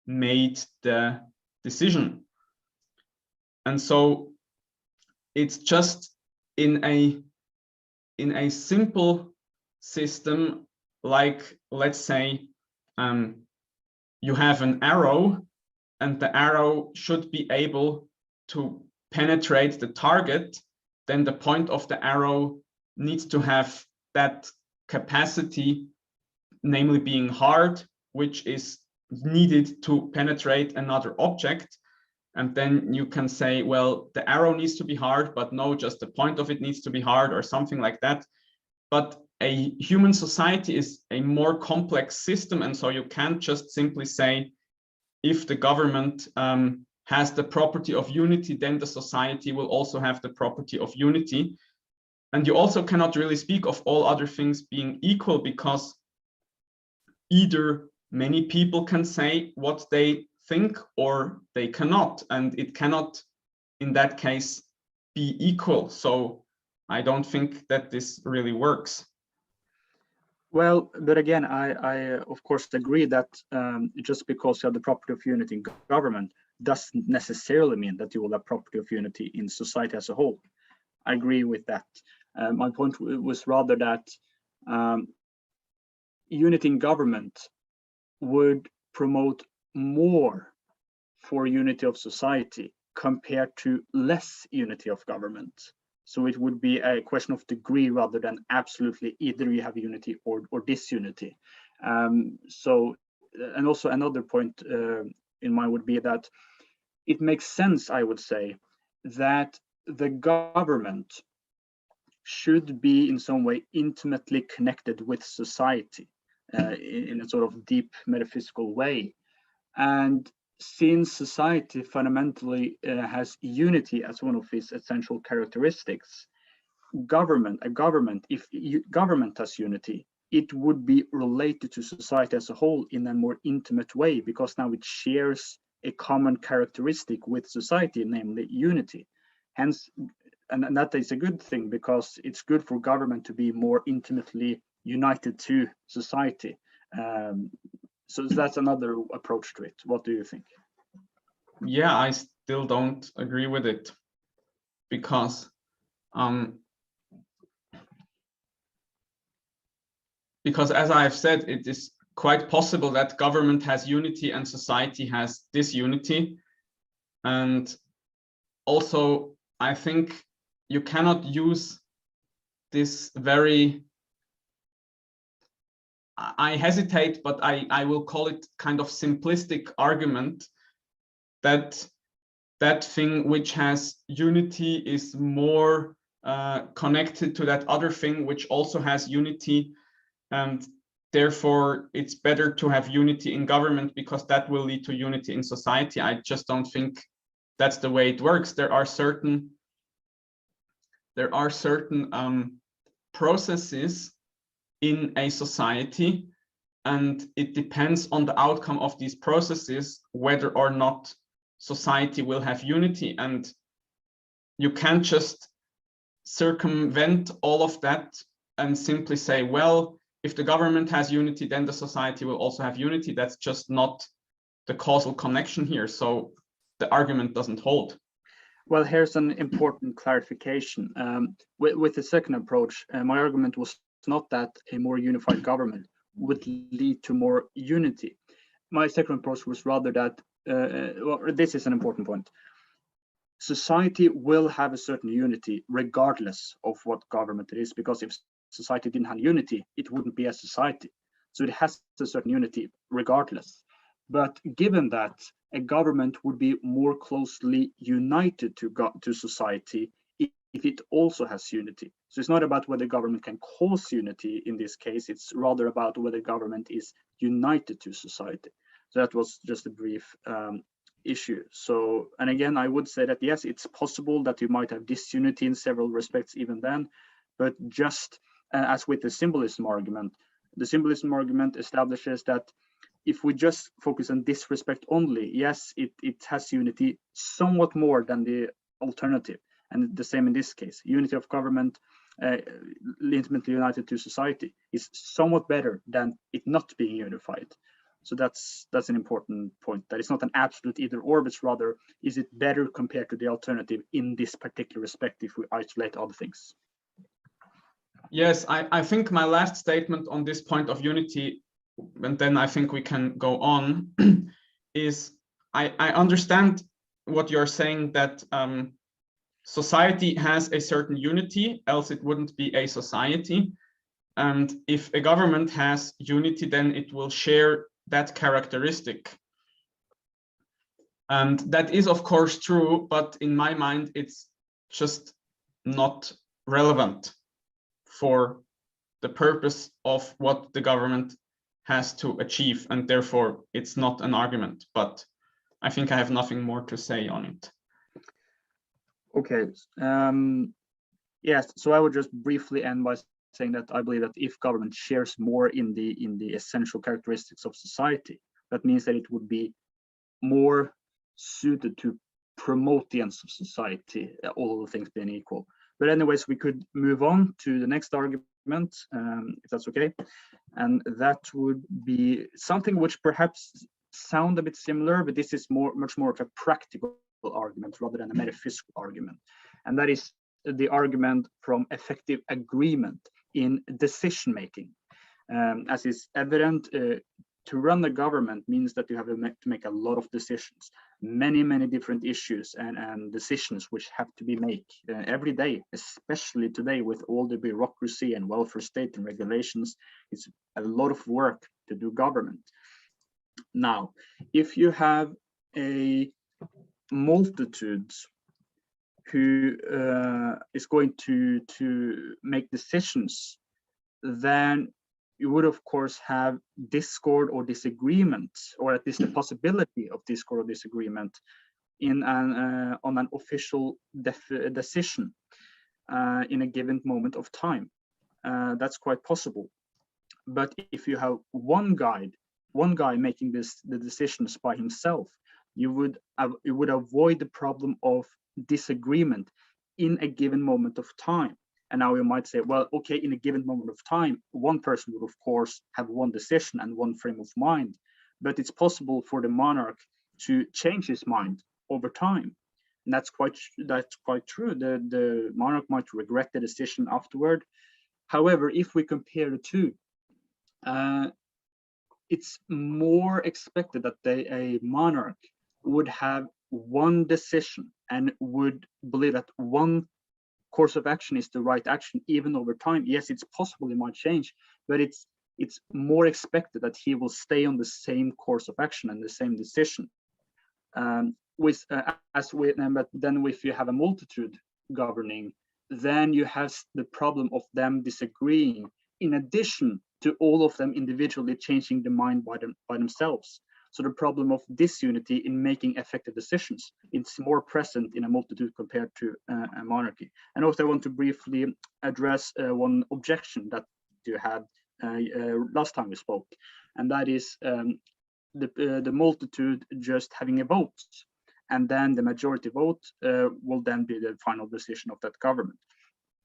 made the decision. And so it's just in a simple system, like let's say you have an arrow and the arrow should be able to penetrate the target, then the point of the arrow needs to have that capacity, namely being hard, which is needed to penetrate another object. And then you can say, well, the arrow needs to be hard, but no, just the point of it needs to be hard or something like that. But a human society is a more complex system, and so you can't just simply say, if the government has the property of unity, then the society will also have the property of unity. And you also cannot really speak of all other things being equal, because either many people can say what they think or they cannot, and it cannot in that case be equal. So I don't think that this really works. Well, but again, I of course agree that just because you have the property of unity in government doesn't necessarily mean that you will have property of unity in society as a whole. I agree with that. My point was rather that unity in government would promote more for unity of society compared to less unity of government. So it would be a question of degree rather than absolutely either you have unity or disunity. So, and also another point in mind would be that it makes sense, I would say, that the government should be in some way intimately connected with society in a sort of deep metaphysical way. And since society fundamentally has unity as one of its essential characteristics, a government, if government has unity, it would be related to society as a whole in a more intimate way, because now it shares a common characteristic with society, namely unity. Hence, and that is a good thing, because it's good for government to be more intimately united to society. So that's another approach to it. What do you think? Yeah, I still don't agree with it, because as I've said, it is quite possible that government has unity and society has disunity. And also, I think you cannot use this very, I hesitate, but I will call it kind of simplistic argument that that thing which has unity is more connected to that other thing which also has unity, and therefore it's better to have unity in government because that will lead to unity in society. I just don't think that's the way it works. There are certain processes in a society, and it depends on the outcome of these processes whether or not society will have unity. And you can't just circumvent all of that and simply say, well, if the government has unity, then the society will also have unity. That's just not the causal connection here. So the argument doesn't hold. Well, here's an important clarification. With the second approach, my argument was not that a more unified government would lead to more unity. My second approach was rather that, well, this is an important point. Society will have a certain unity regardless of what government it is, because if society didn't have unity, it wouldn't be a society. So it has a certain unity regardless. But given that a government would be more closely united to society if it also has unity. So it's not about whether government can cause unity in this case, it's rather about whether government is united to society. So that was just a brief issue. So, and again, I would say that yes, it's possible that you might have disunity in several respects even then, but just as with the symbolism argument, the symbolism argument establishes that if we just focus on this respect only, yes, it has unity somewhat more than the alternative. And the same in this case, unity of government intimately united to society is somewhat better than it not being unified. So that's an important point, that it's not an absolute either or, but rather, is it better compared to the alternative in this particular respect if we isolate other things? Yes, I think my last statement on this point of unity, and then I think we can go on, is I understand what you're saying, that society has a certain unity, else it wouldn't be a society. And if a government has unity, then it will share that characteristic. And that is, of course, true, but in my mind, it's just not relevant for the purpose of what the government has to achieve, and therefore it's not an argument. But I think I have nothing more to say on it. Okay. Yes. So I would just briefly end by saying that I believe that if government shares more in the essential characteristics of society, that means that it would be more suited to promote the ends of society, all of the things being equal. But anyways, we could move on to the next argument, if that's okay. And that would be something which perhaps sound a bit similar, but this is much more of a practical argument rather than a metaphysical argument. And that is the argument from effective agreement in decision making. As is evident, to run the government means that you have to make a lot of decisions, many different issues and decisions which have to be made every day, especially today with all the bureaucracy and welfare state and regulations. It's a lot of work to do government. Now, if you have a multitude who is going to make decisions, then you would of course have discord or disagreement, or at least the possibility of discord or disagreement in on an official decision in a given moment of time. That's quite possible. But if you have one guy making the decisions by himself, you would avoid the problem of disagreement in a given moment of time. And now you might say, well, okay, in a given moment of time, one person would of course have one decision and one frame of mind, but it's possible for the monarch to change his mind over time. And that's quite true. The monarch might regret the decision afterward. However, if we compare the two, it's more expected that a monarch would have one decision and would believe that one course of action is the right action even over time. Yes, it's possible it might change, but it's more expected that he will stay on the same course of action and the same decision. But then if you have a multitude governing, then you have the problem of them disagreeing, in addition to all of them individually changing the mind by themselves. So the problem of disunity in making effective decisions, it's more present in a multitude compared to a monarchy. And also I want to briefly address one objection that you had last time we spoke, and that is the multitude just having a vote, and then the majority vote will then be the final decision of that government.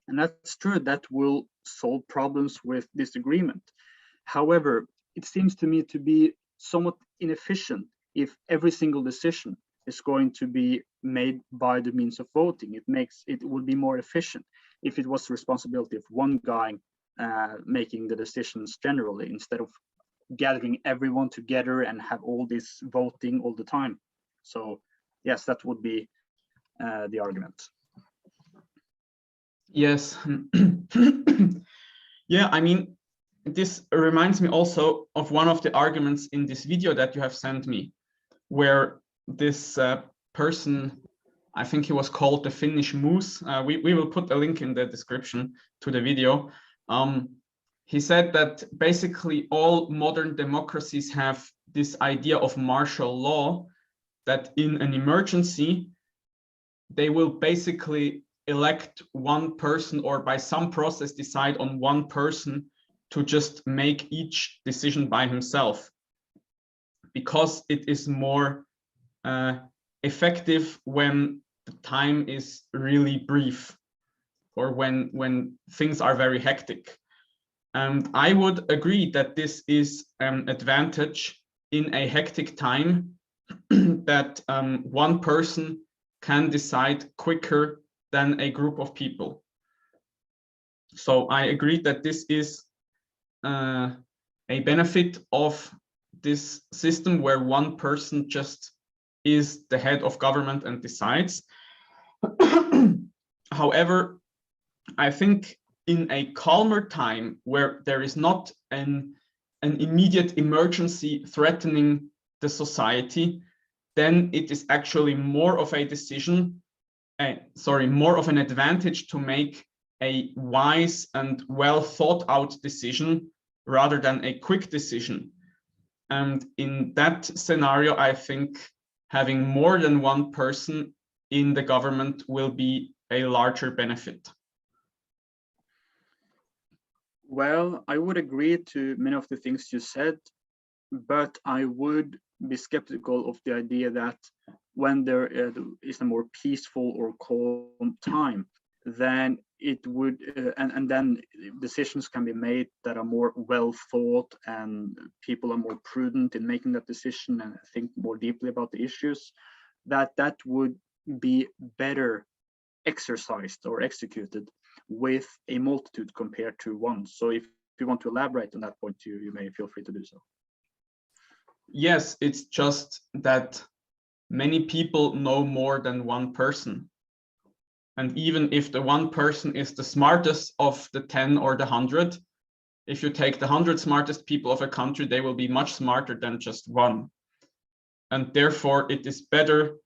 And that's true, that will solve problems with disagreement. However, it seems to me to be somewhat inefficient if every single decision is going to be made by the means of voting. It would be more efficient if it was the responsibility of one guy making the decisions generally, instead of gathering everyone together and have all this voting all the time. So yes, that would be the argument. Yes. Yeah, I mean, this reminds me also of one of the arguments in this video that you have sent me, where this person, I think he was called the Finnish Moose. We will put a link in the description to the video. He said that basically all modern democracies have this idea of martial law, that in an emergency, they will basically elect one person, or by some process decide on one person to just make each decision by himself, because it is more effective when the time is really brief, or when things are very hectic. And I would agree that this is an advantage in a hectic time, that one person can decide quicker than a group of people. So I agree that this is a benefit of this system, where one person just is the head of government and decides. However, I think in a calmer time, where there is not an immediate emergency threatening the society, then it is actually more of a decision, more of an advantage to make a wise and well thought out decision rather than a quick decision. And in that scenario, I think having more than one person in the government will be a larger benefit. Well, I would agree to many of the things you said, but I would be skeptical of the idea that when there is a more peaceful or calm time, then it would, and then decisions can be made that are more well thought, and people are more prudent in making that decision and think more deeply about the issues, that would be better exercised or executed with a multitude compared to one. So if you want to elaborate on that point, you may feel free to do so. Yes, it's just that many people know more than one person. And even if the one person is the smartest of the 10 or the 100, if you take the 100 smartest people of a country, they will be much smarter than just one. And therefore, it is better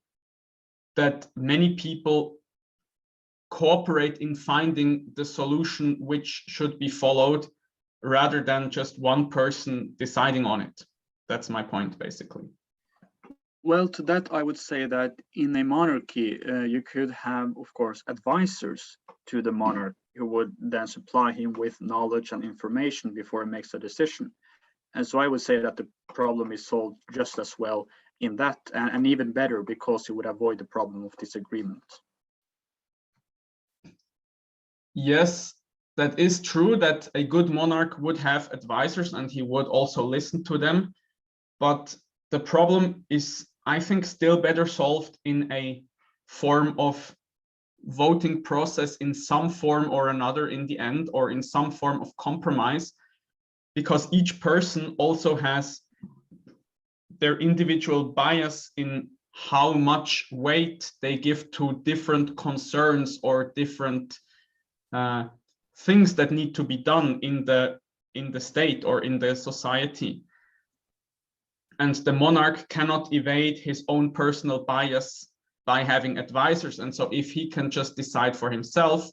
that many people cooperate in finding the solution which should be followed rather than just one person deciding on it. That's my point, basically. Well, to that, I would say that in a monarchy, you could have, of course, advisors to the monarch who would then supply him with knowledge and information before he makes a decision. And so I would say that the problem is solved just as well in that, and even better, because you would avoid the problem of disagreement. Yes, that is true that a good monarch would have advisors and he would also listen to them. But the problem is, I think, still better solved in a form of voting process in some form or another in the end, or in some form of compromise, because each person also has their individual bias in how much weight they give to different concerns or different things that need to be done in the state or in the society. And the monarch cannot evade his own personal bias by having advisors. And so if he can just decide for himself,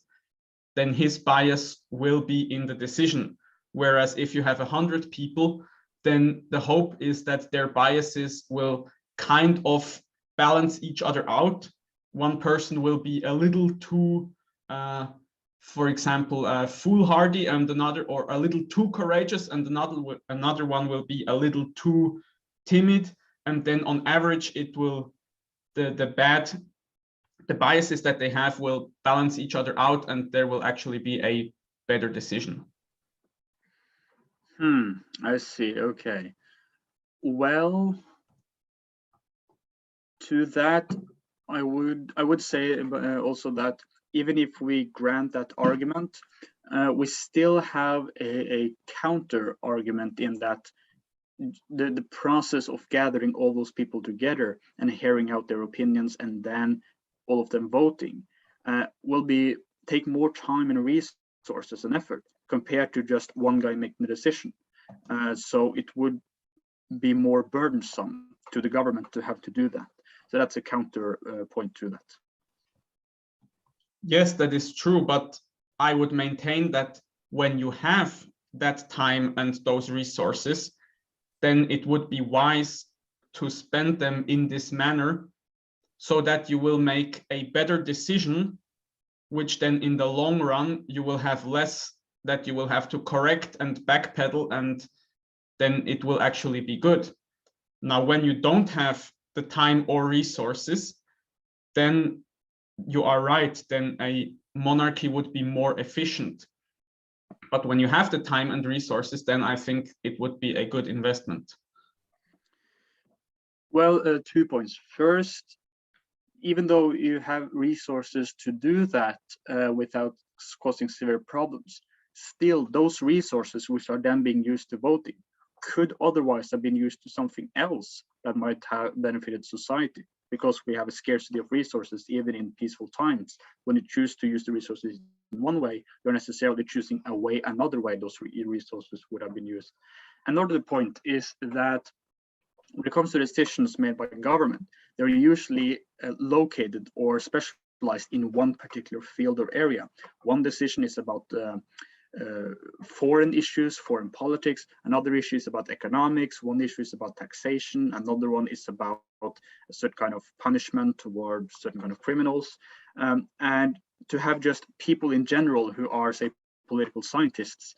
then his bias will be in the decision. Whereas if you have 100 people, then the hope is that their biases will kind of balance each other out. One person will be a little too, for example, foolhardy, and another, or a little too courageous, and another one will be a little too timid. And then on average, it will, the biases that they have will balance each other out, and there will actually be a better decision. I see. Okay. Well, to that, I would say also that even if we grant that argument, we still have a counter argument in that the process of gathering all those people together and hearing out their opinions and then all of them voting will take more time and resources and effort compared to just one guy making the decision. So it would be more burdensome to the government to have to do that. So that's a counter point to that. Yes, that is true, but I would maintain that when you have that time and those resources, then it would be wise to spend them in this manner so that you will make a better decision, which then in the long run, you will have less that you will have to correct and backpedal, and then it will actually be good. Now, when you don't have the time or resources, then you are right, then a monarchy would be more efficient. But when you have the time and resources, then I think it would be a good investment. Well, 2 points. First, even though you have resources to do that without causing severe problems, still those resources which are then being used to voting could otherwise have been used to something else that might have benefited society, because we have a scarcity of resources even in peaceful times. When you choose to use the resources in one way, you're necessarily choosing another way those resources would have been used. Another point is that when it comes to decisions made by government, they're usually located or specialized specialized in one particular field or area. One decision is about foreign issues, foreign politics. Another issue is about economics. One issue is about taxation. Another one is about a certain kind of punishment toward certain kind of criminals. And to have just people in general who are, say, political scientists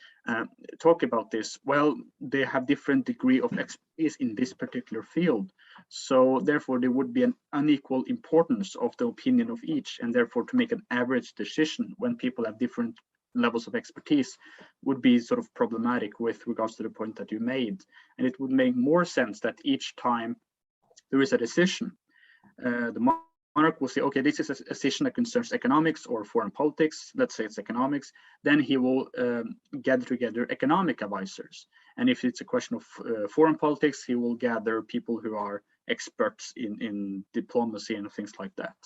talk about this, well, they have different degree of expertise in this particular field. So therefore there would be an unequal importance of the opinion of each, and therefore to make an average decision when people have different levels of expertise would be sort of problematic with regards to the point that you made. And it would make more sense that each time there is a decision, the monarch will say, okay, this is a decision that concerns economics or foreign politics. Let's say it's economics. Then he will gather together economic advisors. And if it's a question of foreign politics, he will gather people who are experts in diplomacy and things like that.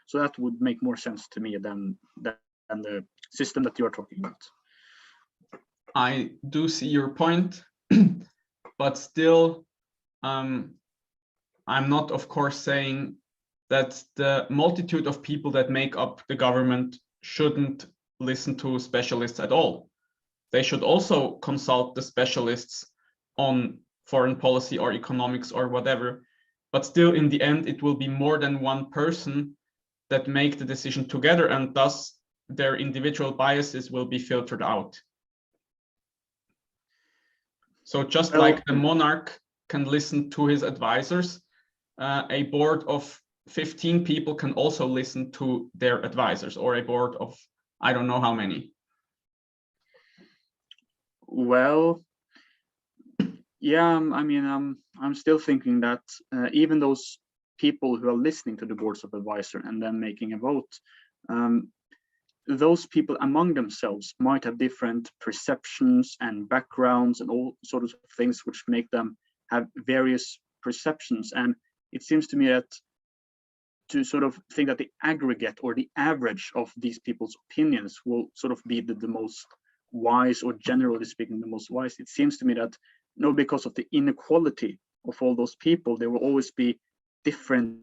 So that would make more sense to me than the system that you're talking about. I do see your point, but still, I'm not, of course, saying that the multitude of people that make up the government shouldn't listen to specialists at all. They should also consult the specialists on foreign policy or economics or whatever, but still in the end, it will be more than one person that make the decision together, and thus their individual biases will be filtered out. So just like the monarch can listen to his advisors, a board of 15 people can also listen to their advisors, or a board of I don't know how many. Well, yeah, I mean, I'm still thinking that even those people who are listening to the boards of advisor and then making a vote, those people among themselves might have different perceptions and backgrounds and all sorts of things which make them have various perceptions. And it seems to me that to sort of think that the aggregate or the average of these people's opinions will sort of be the most wise, or generally speaking, the most wise. It seems to me that because of the inequality of all those people, there will always be different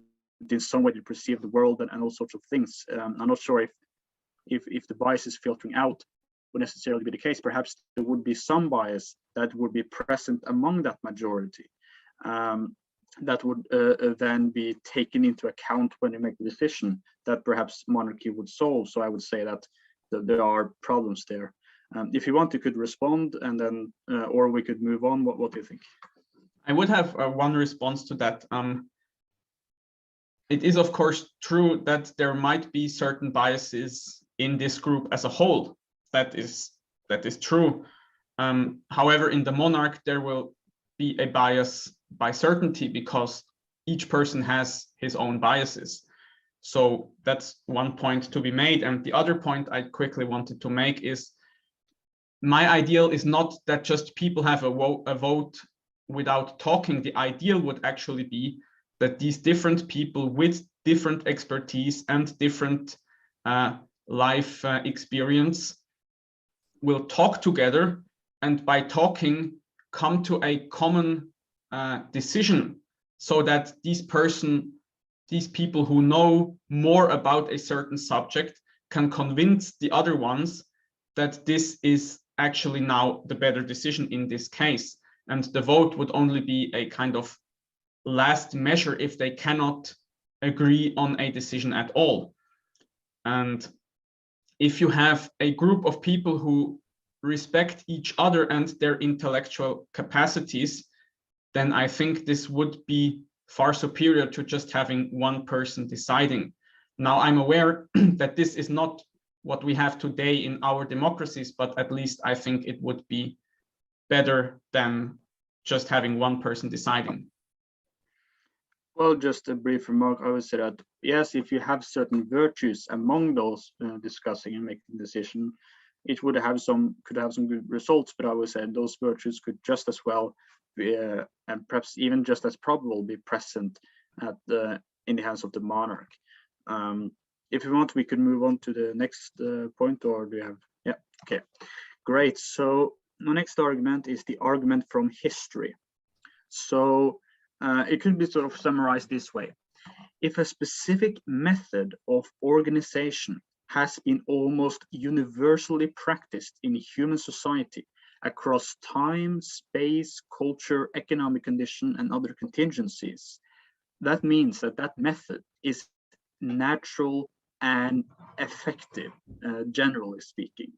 in some way to perceive the world and all sorts of things. I'm not sure if the bias is filtering out would necessarily be the case. Perhaps there would be some bias that would be present among that majority that would then be taken into account when you make the decision that perhaps monarchy would solve. So I would say that there are problems there. If you want, you could respond, and then or we could move on. What do you think? I would have one response to that. It is, of course, true that there might be certain biases in this group as a whole. That is true. However, in the monarch, there will be a bias by certainty because each person has his own biases. So that's one point to be made. And the other point I quickly wanted to make is my ideal is not that just people have a vote without talking. The ideal would actually be that these different people with different expertise and different life experience will talk together, and by talking come to a common decision, so that these people who know more about a certain subject can convince the other ones that this is actually now the better decision in this case. And the vote would only be a kind of last measure if they cannot agree on a decision at all. And if you have a group of people who respect each other and their intellectual capacities, then I think this would be far superior to just having one person deciding. Now, I'm aware that this is not what we have today in our democracies, but at least I think it would be better than just having one person deciding. Well, just a brief remark. I would say that, yes, if you have certain virtues among those discussing and making the decision, it could have some good results, but I would say those virtues could just as well be, and perhaps even just as probable, be present in the hands of the monarch. If you want, we could move on to the next point, or do you have? Yeah, okay, great. So the next argument is the argument from history. So it could be sort of summarized this way. if a specific method of organization has been almost universally practiced in human society across time, space, culture, economic condition, and other contingencies, that means that that method is natural and effective, generally speaking.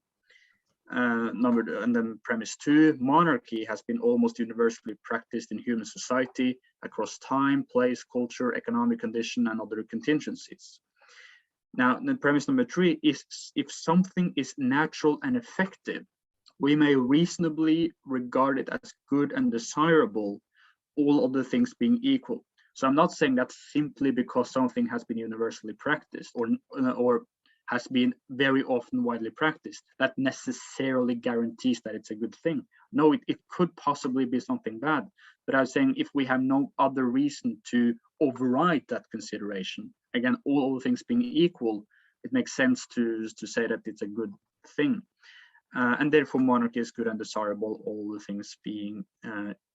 And then premise 2, monarchy has been almost universally practiced in human society across time, place, culture, economic condition, and other contingencies. Now, the premise number 3 is if something is natural and effective, we may reasonably regard it as good and desirable, all other things being equal. So I'm not saying that simply because something has been universally practiced or has been very often widely practiced, that necessarily guarantees that it's a good thing. No, it could possibly be something bad. But I was saying if we have no other reason to override that consideration, again, all things being equal, it makes sense to say that it's a good thing. And therefore monarchy is good and desirable, all the things being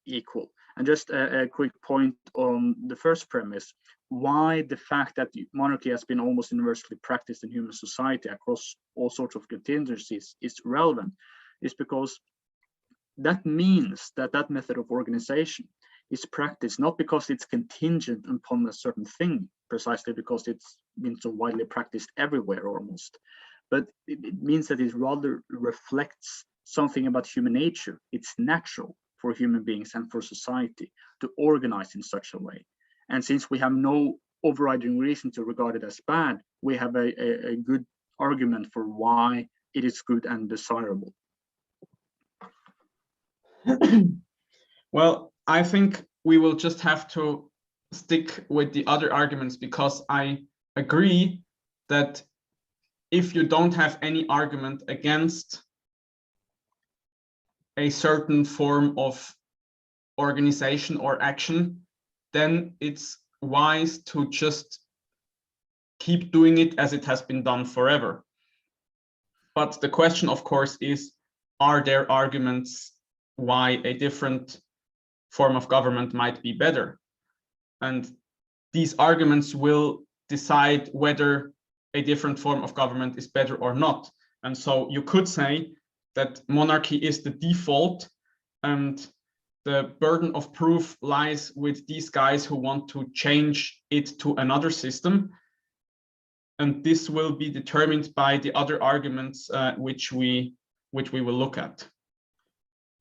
equal. And just a quick point on the first premise, why the fact that monarchy has been almost universally practiced in human society across all sorts of contingencies is relevant, is because that means that that method of organization is practiced not because it's contingent upon a certain thing, precisely because it's been so widely practiced everywhere almost, but it means that it rather reflects something about human nature. It's natural for human beings and for society to organize in such a way. And since we have no overriding reason to regard it as bad, we have a good argument for why it is good and desirable. Well, I think we will just have to stick with the other arguments, because I agree that if you don't have any argument against a certain form of organization or action, then it's wise to just keep doing it as it has been done forever. But the question, of course, is, are there arguments why a different form of government might be better? And these arguments will decide whether a different form of government is better or not. And so you could say that monarchy is the default, and the burden of proof lies with these guys who want to change it to another system. And this will be determined by the other arguments which we will look at.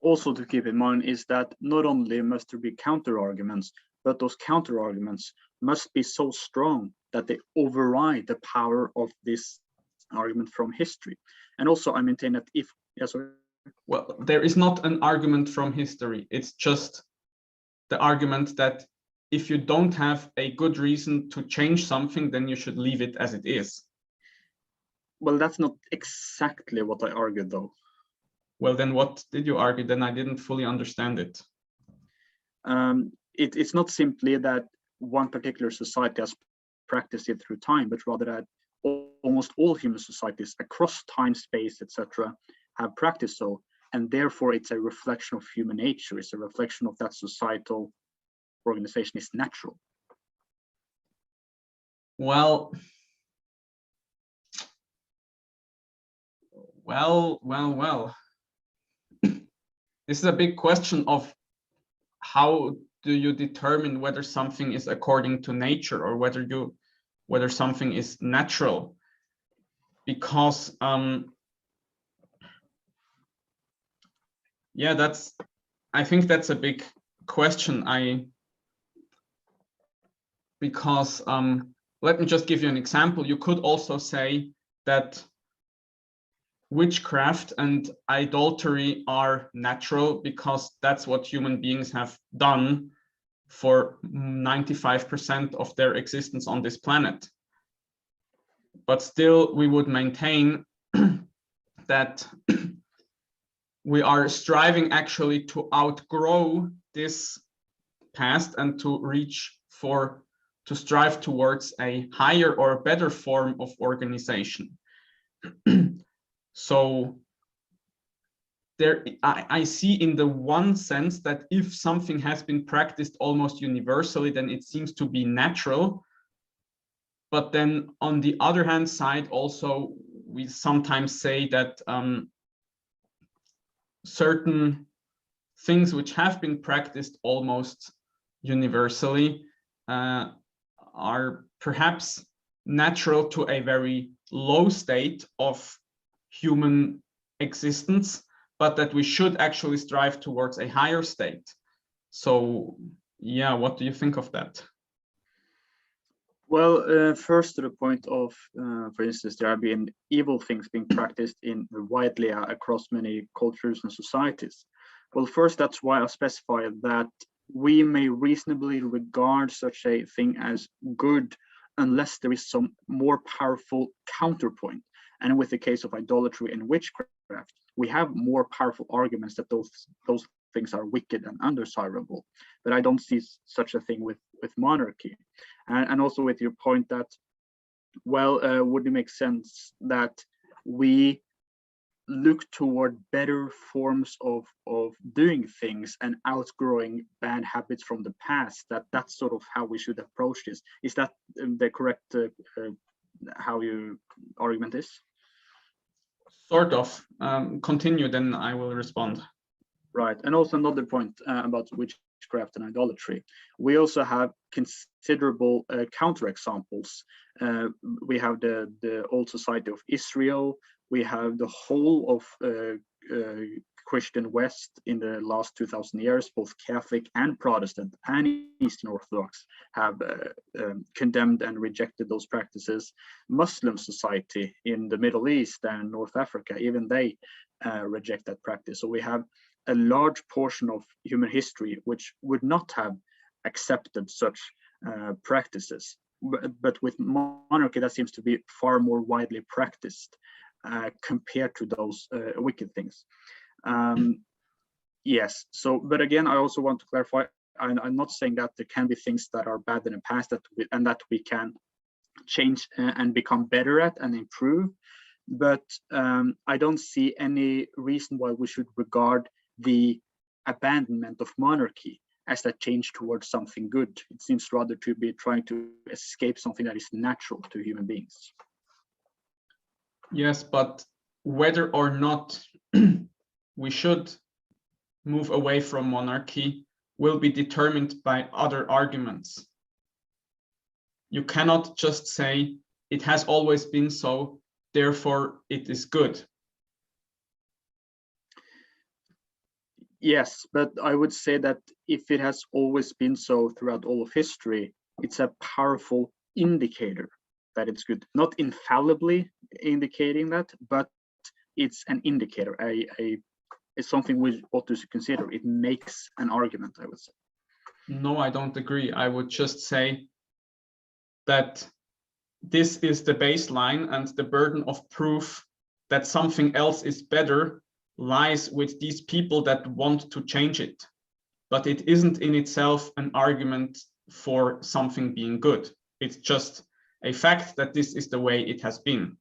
Also to keep in mind is that not only must there be counter arguments, but those counter arguments must be so strong that they override the power of this argument from history. And also I maintain that if, yes, sorry. Well, there is not an argument from history. It's just the argument that if you don't have a good reason to change something, then you should leave it as it is. Well, that's not exactly what I argued, though. Well, then what did you argue? Then I didn't fully understand it. It's not simply that one particular society has practiced it through time, but rather that almost all human societies across time, space, etc., have practiced so, and therefore it's a reflection of human nature. It's a reflection of that societal organization is natural. Well. This is a big question of how do you determine whether something is according to nature or whether something is natural, because yeah, I think that's a big question. Because let me just give you an example. You could also say that witchcraft and idolatry are natural because that's what human beings have done for 95% of their existence on this planet. But still, we would maintain that we are striving actually to outgrow this past and to strive towards a higher or better form of organization. So I see in the one sense that if something has been practiced almost universally, then it seems to be natural. But then on the other hand side, also, we sometimes say that certain things which have been practiced almost universally are perhaps natural to a very low state of human existence, but that we should actually strive towards a higher state. So, yeah, what do you think of that? Well, first to the point of, for instance, there have been evil things being practiced in widely across many cultures and societies. Well, first, that's why I specify that we may reasonably regard such a thing as good unless there is some more powerful counterpoint. And with the case of idolatry and witchcraft, we have more powerful arguments that those things are wicked and undesirable. But I don't see such a thing with monarchy. And also with your point that, well, would it make sense that we look toward better forms of doing things and outgrowing bad habits from the past? That's sort of how we should approach this. Is that the correct how your argument is? Sort of. Continue, then I will respond. Right, and also another point about witchcraft and idolatry. We also have considerable counterexamples. We have the old society of Israel. We have the whole of Christian West in the last 2000 years, both Catholic and Protestant and Eastern Orthodox have condemned and rejected those practices. Muslim society in the Middle East and North Africa, even they reject that practice. So we have a large portion of human history which would not have accepted such practices. But with monarchy, that seems to be far more widely practiced compared to those wicked things. Yes, so, but again, I also want to clarify, I'm not saying that there can be things that are bad in the past that we can change and become better at and improve. But I don't see any reason why we should regard the abandonment of monarchy as that change towards something good. It seems rather to be trying to escape something that is natural to human beings. Yes, but whether or not we should move away from monarchy will be determined by other arguments. You cannot just say it has always been so, therefore it is good. Yes, but I would say that if it has always been so throughout all of history, it's a powerful indicator that it's good. Not infallibly indicating that, but it's an indicator. It's something we ought to consider. It makes an argument, I would say. No, I don't agree. I would just say that this is the baseline, and the burden of proof that something else is better lies with these people that want to change it. But it isn't in itself an argument for something being good. It's just a fact that this is the way it has been.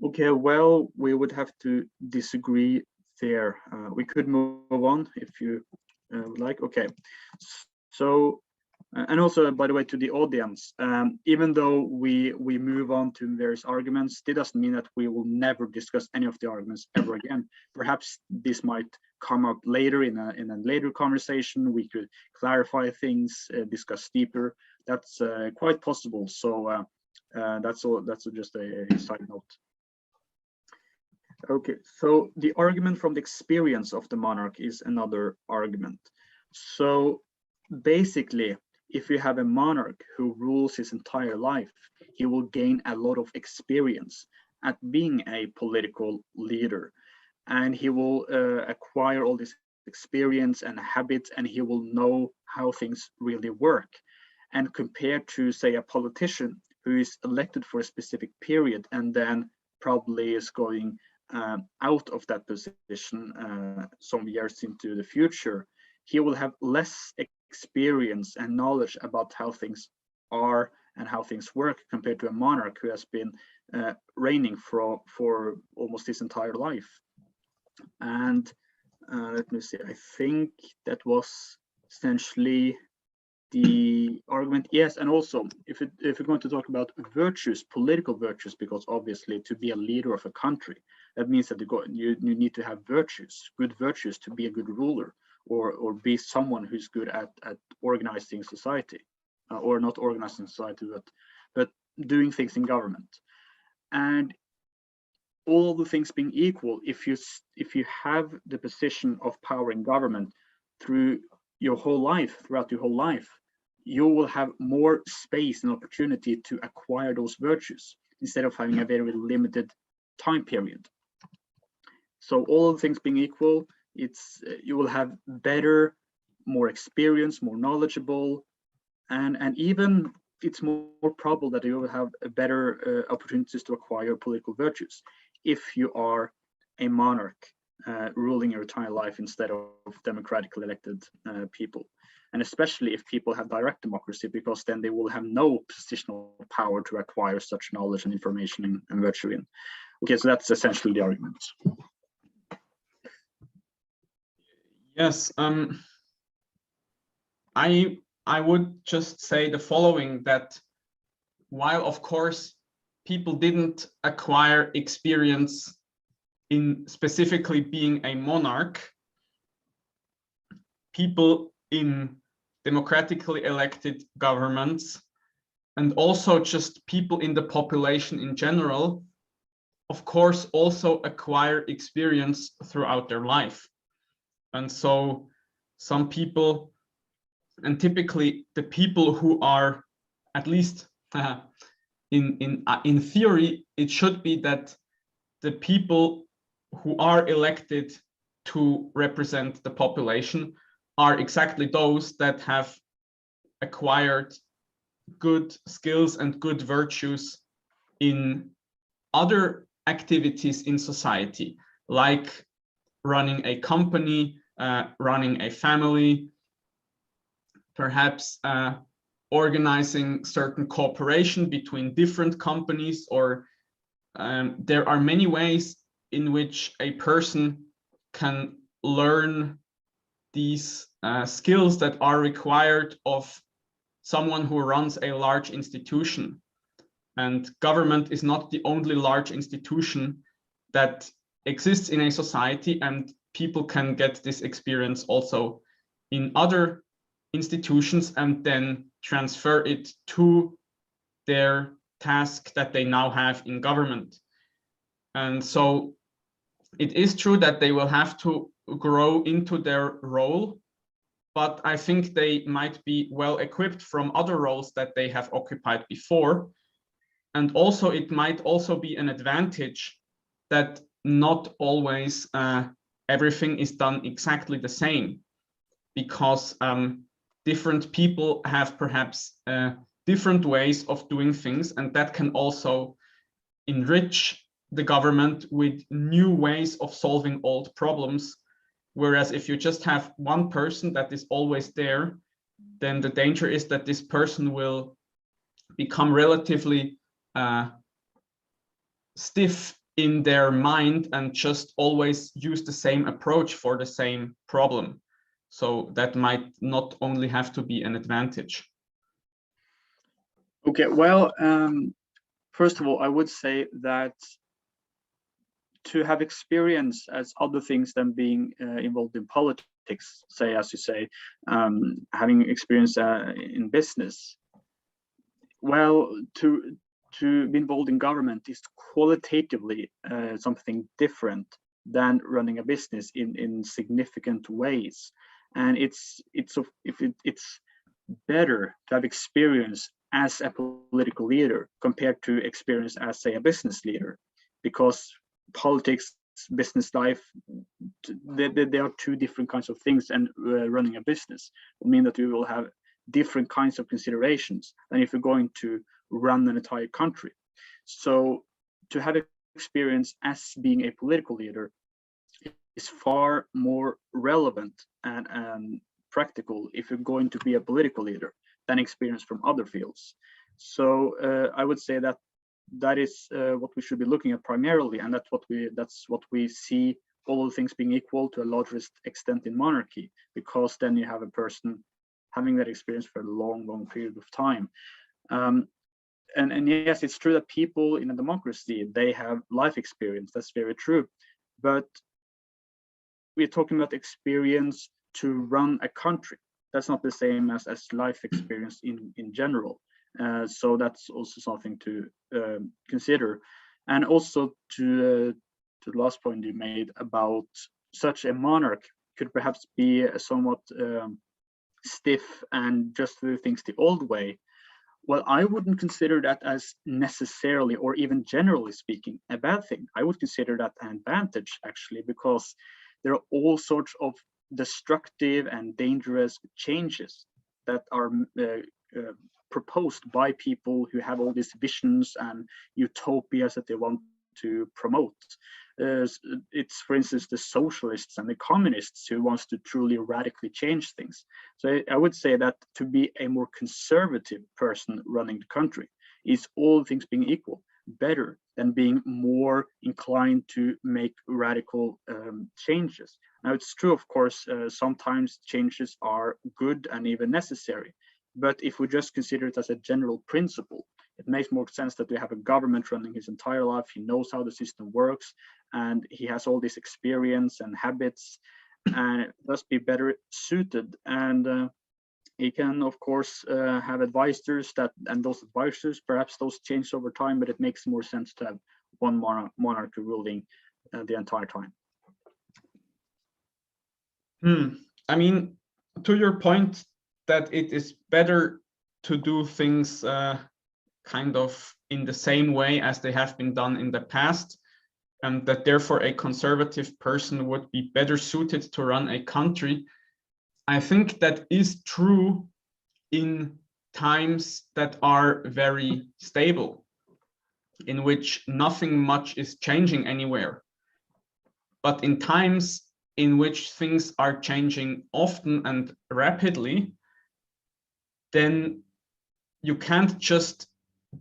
Okay, well, we would have to disagree there. We could move on if you would like. Okay, so, and also, by the way, to the audience, even though we move on to various arguments, it doesn't mean that we will never discuss any of the arguments ever again. Perhaps this might come up later in a later conversation. We could clarify things, discuss deeper. That's quite possible. So that's all. That's just a side note. Okay, so the argument from the experience of the monarch is another argument. So basically, if you have a monarch who rules his entire life, he will gain a lot of experience at being a political leader, and he will acquire all this experience and habits, and he will know how things really work. And compared to, say, a politician who is elected for a specific period and then probably is going out of that position some years into the future, he will have less experience and knowledge about how things are and how things work compared to a monarch who has been reigning for almost his entire life. And let me see, I think that was essentially the argument, yes, and also if we're going to talk about virtues, political virtues, because obviously to be a leader of a country, that means that you need to have virtues, good virtues, to be a good ruler, or be someone who's good at organizing society, or not organizing society, but doing things in government. And all the things being equal, if you have the position of power in government throughout your whole life, you will have more space and opportunity to acquire those virtues instead of having a very limited time period. So all the things being equal, you will have better, more experience, more knowledgeable, and even it's more probable that you will have a better opportunities to acquire political virtues if you are a monarch ruling your entire life instead of democratically elected people. And especially if people have direct democracy, because then they will have no positional power to acquire such knowledge and information and virtue in. Okay, so that's essentially the argument. Yes, I would just say the following, that while of course people didn't acquire experience in specifically being a monarch, people in democratically elected governments, and also just people in the population in general, of course also acquire experience throughout their life. And so some people, and typically the people who are, at least in theory, it should be that the people who are elected to represent the population are exactly those that have acquired good skills and good virtues in other activities in society, like running a company, running a family, perhaps organizing certain cooperation between different companies, or there are many ways in which a person can learn these skills that are required of someone who runs a large institution. And government is not the only large institution that exists in a society, and people can get this experience also in other institutions and then transfer it to their task that they now have in government. And so it is true that they will have to grow into their role, but I think they might be well equipped from other roles that they have occupied before. And also it might also be an advantage that not always everything is done exactly the same, because different people have perhaps different ways of doing things, and that can also enrich the government with new ways of solving old problems. Whereas if you just have one person that is always there, then the danger is that this person will become relatively stiff in their mind and just always use the same approach for the same problem. So that might not only have to be an advantage. Okay, well, first of all, I would say that to have experience as other things than being involved in politics, say, as you say, having experience in business, well, to be involved in government is qualitatively something different than running a business in significant ways. And it's better to have experience as a political leader compared to experience as, say, a business leader, because politics, business life, they are two different kinds of things, and running a business will mean that we will have different kinds of considerations than if you're going to run an entire country. So to have experience as being a political leader is far more relevant and practical if you're going to be a political leader than experience from other fields. So I would say that is what we should be looking at primarily, and that's what we see, all the things being equal, to a larger extent in monarchy, because then you have a person having that experience for a long period of time. And yes, it's true that people in a democracy, they have life experience. That's very true. But we're talking about experience to run a country. That's not the same as life experience in general. So that's also something to consider. And also to the last point you made about such a monarch could perhaps be somewhat stiff and just do things the old way. Well, I wouldn't consider that as necessarily, or even generally speaking, a bad thing. I would consider that an advantage, actually, because there are all sorts of destructive and dangerous changes that are proposed by people who have all these visions and utopias that they want to promote. It's, for instance, the socialists and the communists who wants to truly radically change things. So I would say that to be a more conservative person running the country is, all things being equal, better than being more inclined to make radical changes. Now, it's true, of course, sometimes changes are good and even necessary. But if we just consider it as a general principle, it makes more sense that we have a government running his entire life. He knows how the system works, and he has all this experience and habits, and it must be better suited. And he can, of course, have advisors and those advisors, perhaps those change over time, but it makes more sense to have one monarch ruling the entire time. I mean, to your point that it is better to do things kind of in the same way as they have been done in the past, and that therefore a conservative person would be better suited to run a country. I think that is true in times that are very stable, in which nothing much is changing anywhere. But in times in which things are changing often and rapidly, then you can't just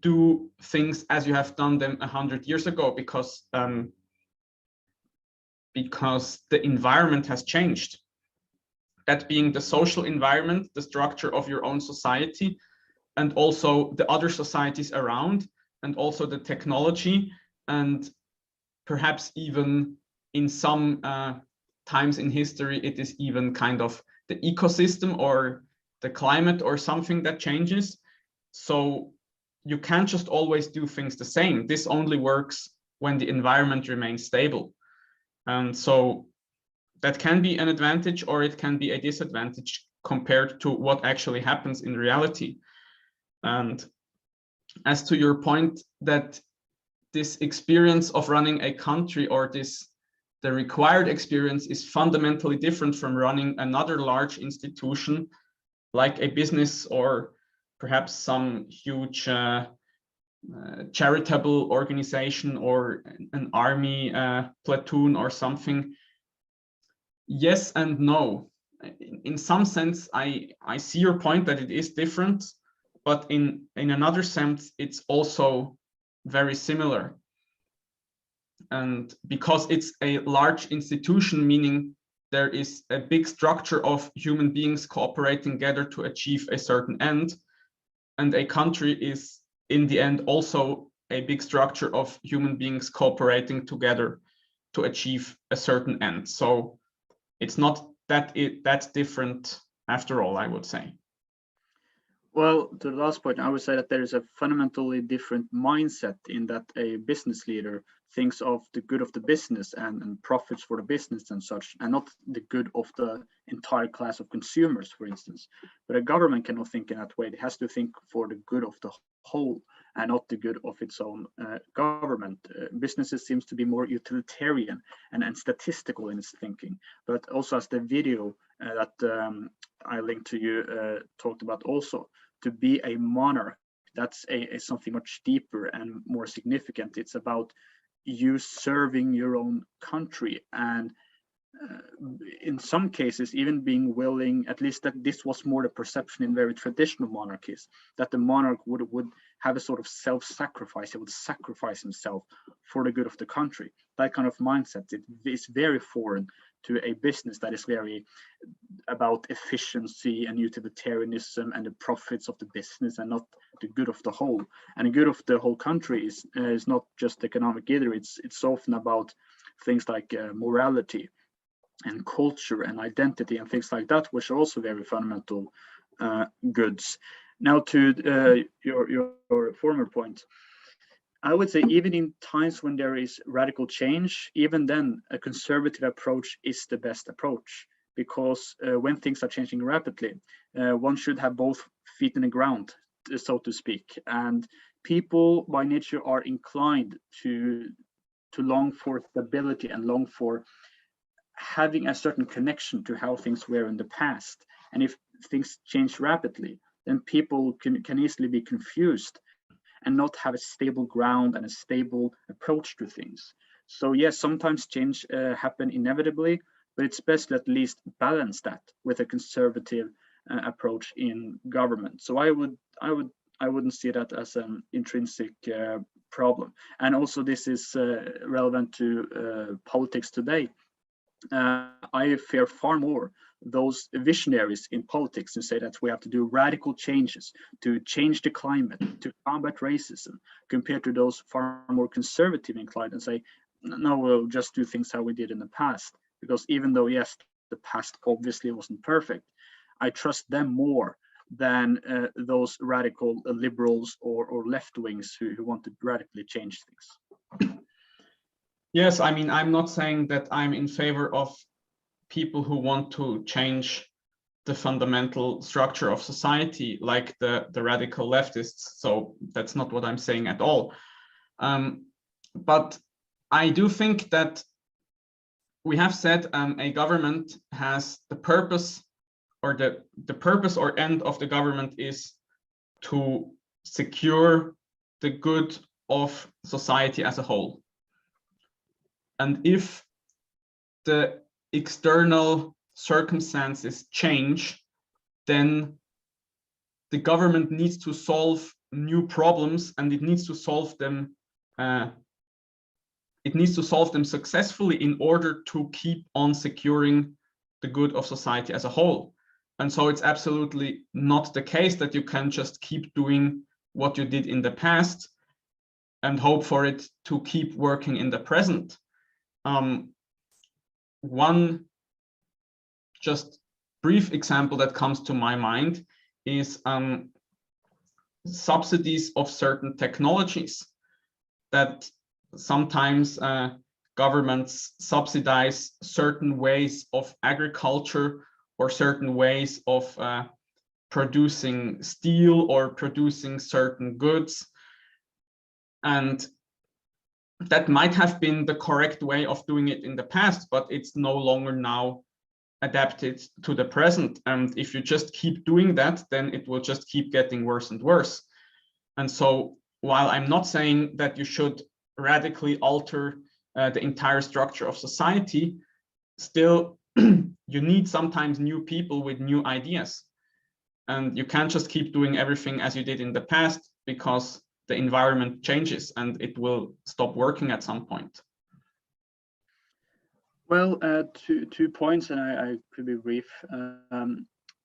do things as you have done them 100 years ago, because the environment has changed. That being the social environment, the structure of your own society, and also the other societies around, and also the technology, and perhaps even in some times in history, it is even kind of the ecosystem or the climate or something that changes. So you can't just always do things the same. This only works when the environment remains stable. And so that can be an advantage, or it can be a disadvantage compared to what actually happens in reality. And as to your point that this experience of running a country, or the required experience, is fundamentally different from running another large institution like a business, or perhaps some huge charitable organization, or an army platoon or something. Yes and no. In some sense, I see your point that it is different, but in another sense, it's also very similar. And because it's a large institution, meaning there is a big structure of human beings cooperating together to achieve a certain end, and a country is in the end also a big structure of human beings cooperating together to achieve a certain end. So it's not that's different after all, I would say. Well, to the last point, I would say that there is a fundamentally different mindset in that a business leader thinks of the good of the business and profits for the business and such, and not the good of the entire class of consumers, for instance. But a government cannot think in that way. It has to think for the good of the whole and not the good of its own government. Businesses seems to be more utilitarian and statistical in its thinking. But also, as the video that I linked to you talked about, also to be a monarch, that's something much deeper and more significant. It's about you serving your own country, and in some cases even being willing, at least that this was more the perception in very traditional monarchies, that the monarch would have a sort of self-sacrifice. He would sacrifice himself for the good of the country. That kind of mindset, it is very foreign to a business that is very about efficiency and utilitarianism and the profits of the business and not the good of the whole. And the good of the whole country is not just economic either. It's often about things like morality and culture and identity and things like that, which are also very fundamental goods. Now to your former point, I would say even in times when there is radical change, even then a conservative approach is the best approach, because when things are changing rapidly, one should have both feet in the ground, so to speak. And people by nature are inclined to long for stability and long for having a certain connection to how things were in the past. And if things change rapidly, then people can easily be confused and not have a stable ground and a stable approach to things. So yes, sometimes change happen inevitably, but it's best to at least balance that with a conservative approach in government. So I wouldn't see that as an intrinsic problem. And also this is relevant to politics today. I fear far more those visionaries in politics who say that we have to do radical changes to change the climate, to combat racism, compared to those far more conservative inclined and say, no, we'll just do things how we did in the past. Because even though, yes, the past obviously wasn't perfect, I trust them more than those radical liberals or left wings who want to radically change things. Yes, I mean, I'm not saying that I'm in favor of people who want to change the fundamental structure of society, like the radical leftists. So that's not what I'm saying at all. But I do think that we have said a government has the purpose, or the purpose or end of the government is to secure the good of society as a whole. And if the external circumstances change, then the government needs to solve new problems, and it needs to solve them. It needs to solve them successfully in order to keep on securing the good of society as a whole. And so it's absolutely not the case that you can just keep doing what you did in the past and hope for it to keep working in the present. One just brief example that comes to my mind is subsidies of certain technologies, that sometimes governments subsidize certain ways of agriculture or certain ways of producing steel or producing certain goods. And that might have been the correct way of doing it in the past, but it's no longer now adapted to the present. And if you just keep doing that, then it will just keep getting worse and worse. And so while I'm not saying that you should radically alter the entire structure of society, still you need sometimes new people with new ideas. And you can't just keep doing everything as you did in the past, because the environment changes and it will stop working at some point. Well, two points, and I could be brief.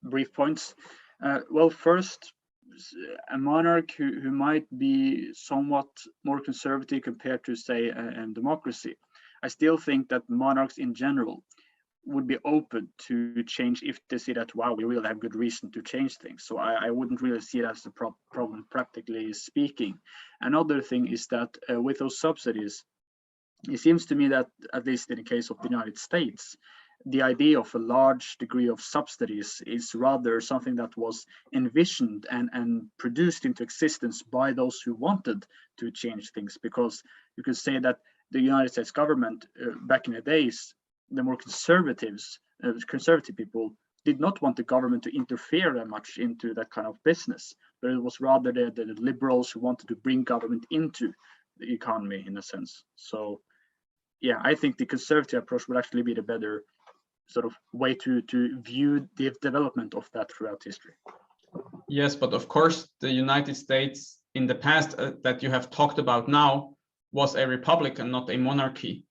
Brief points. Well, first, a monarch who might be somewhat more conservative compared to, say, a democracy. I still think that monarchs in general would be open to change if they see that, wow, we really have good reason to change things. So I wouldn't really see it as a problem, practically speaking. Another thing is that with those subsidies, it seems to me that, at least in the case of the United States, the idea of a large degree of subsidies is rather something that was envisioned and produced into existence by those who wanted to change things. Because you could say that the United States government back in the days, the more conservative people did not want the government to interfere that much into that kind of business, but it was rather the liberals who wanted to bring government into the economy in a sense. So yeah, I think the conservative approach would actually be the better sort of way to view the development of that throughout history. Yes, but of course the United States in the past that you have talked about now was a republic and not a monarchy.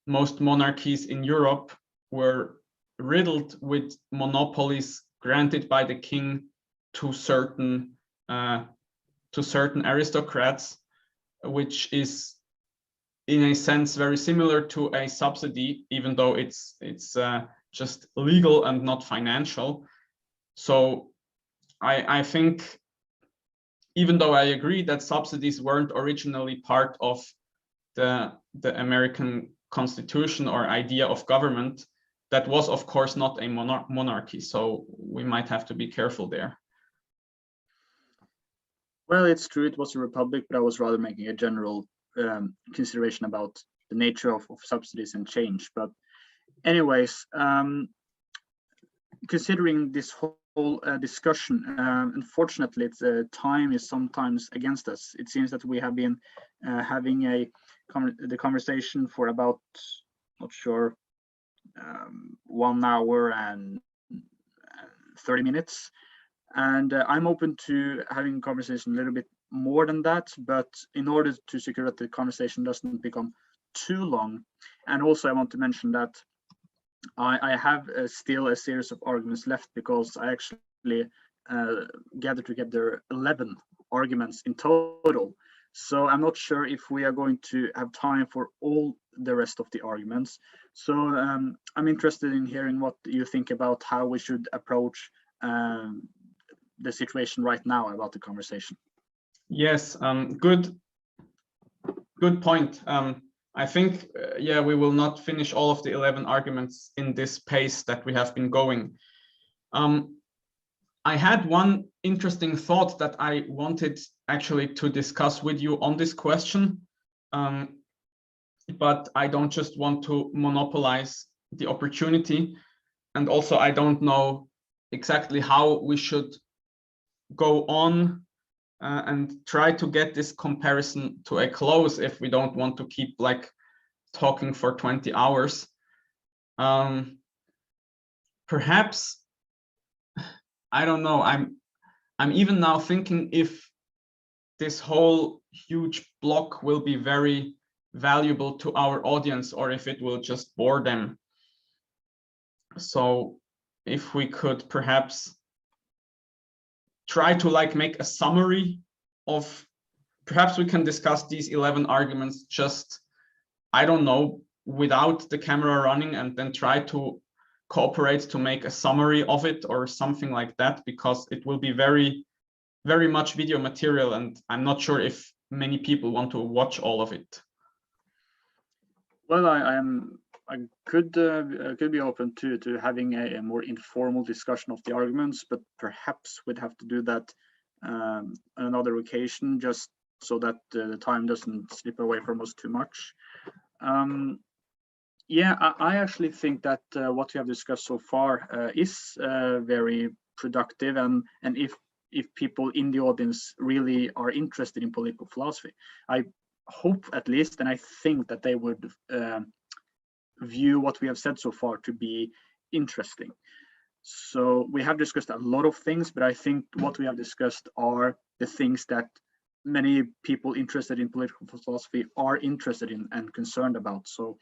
Most monarchies in Europe were riddled with monopolies granted by the king to certain aristocrats, which is in a sense very similar to a subsidy, even though it's just legal and not financial. So I think, even though I agree that subsidies weren't originally part of the American Constitution or idea of government, that was of course not a monarchy. So we might have to be careful there. Well, it's true, it was a republic, but I was rather making a general consideration about the nature of subsidies and change. But anyways, considering this whole discussion, unfortunately, time is sometimes against us. It seems that we have been having the conversation for about, not sure, 1 hour and 30 minutes. And I'm open to having a conversation a little bit more than that, but in order to secure that the conversation doesn't become too long. And also I want to mention that I have still a series of arguments left, because I actually gathered together 11 arguments in total. So I'm not sure if we are going to have time for all the rest of the arguments. So I'm interested in hearing what you think about how we should approach the situation right now about the conversation. Yes, good point. I think, yeah, we will not finish all of the 11 arguments in this pace that we have been going. I had one interesting thought that I wanted actually to discuss with you on this question, but I don't just want to monopolize the opportunity. And also, I don't know exactly how we should go on and try to get this comparison to a close if we don't want to keep like talking for 20 hours. Perhaps, I don't know, I'm even now thinking if this whole huge block will be very valuable to our audience or if it will just bore them. So if we could perhaps try to like make a summary of, perhaps we can discuss these 11 arguments just, I don't know, without the camera running, and then try to cooperate to make a summary of it or something like that, because it will be very, very much video material, and I'm not sure if many people want to watch all of it. Well, I could be open to having a more informal discussion of the arguments, but perhaps we'd have to do that on another occasion, just so that the time doesn't slip away from us too much. Yeah, I actually think that what we have discussed so far is very productive, and if people in the audience really are interested in political philosophy, I hope at least, and I think that they would view what we have said so far to be interesting. So we have discussed a lot of things, but I think what we have discussed are the things that many people interested in political philosophy are interested in and concerned about. So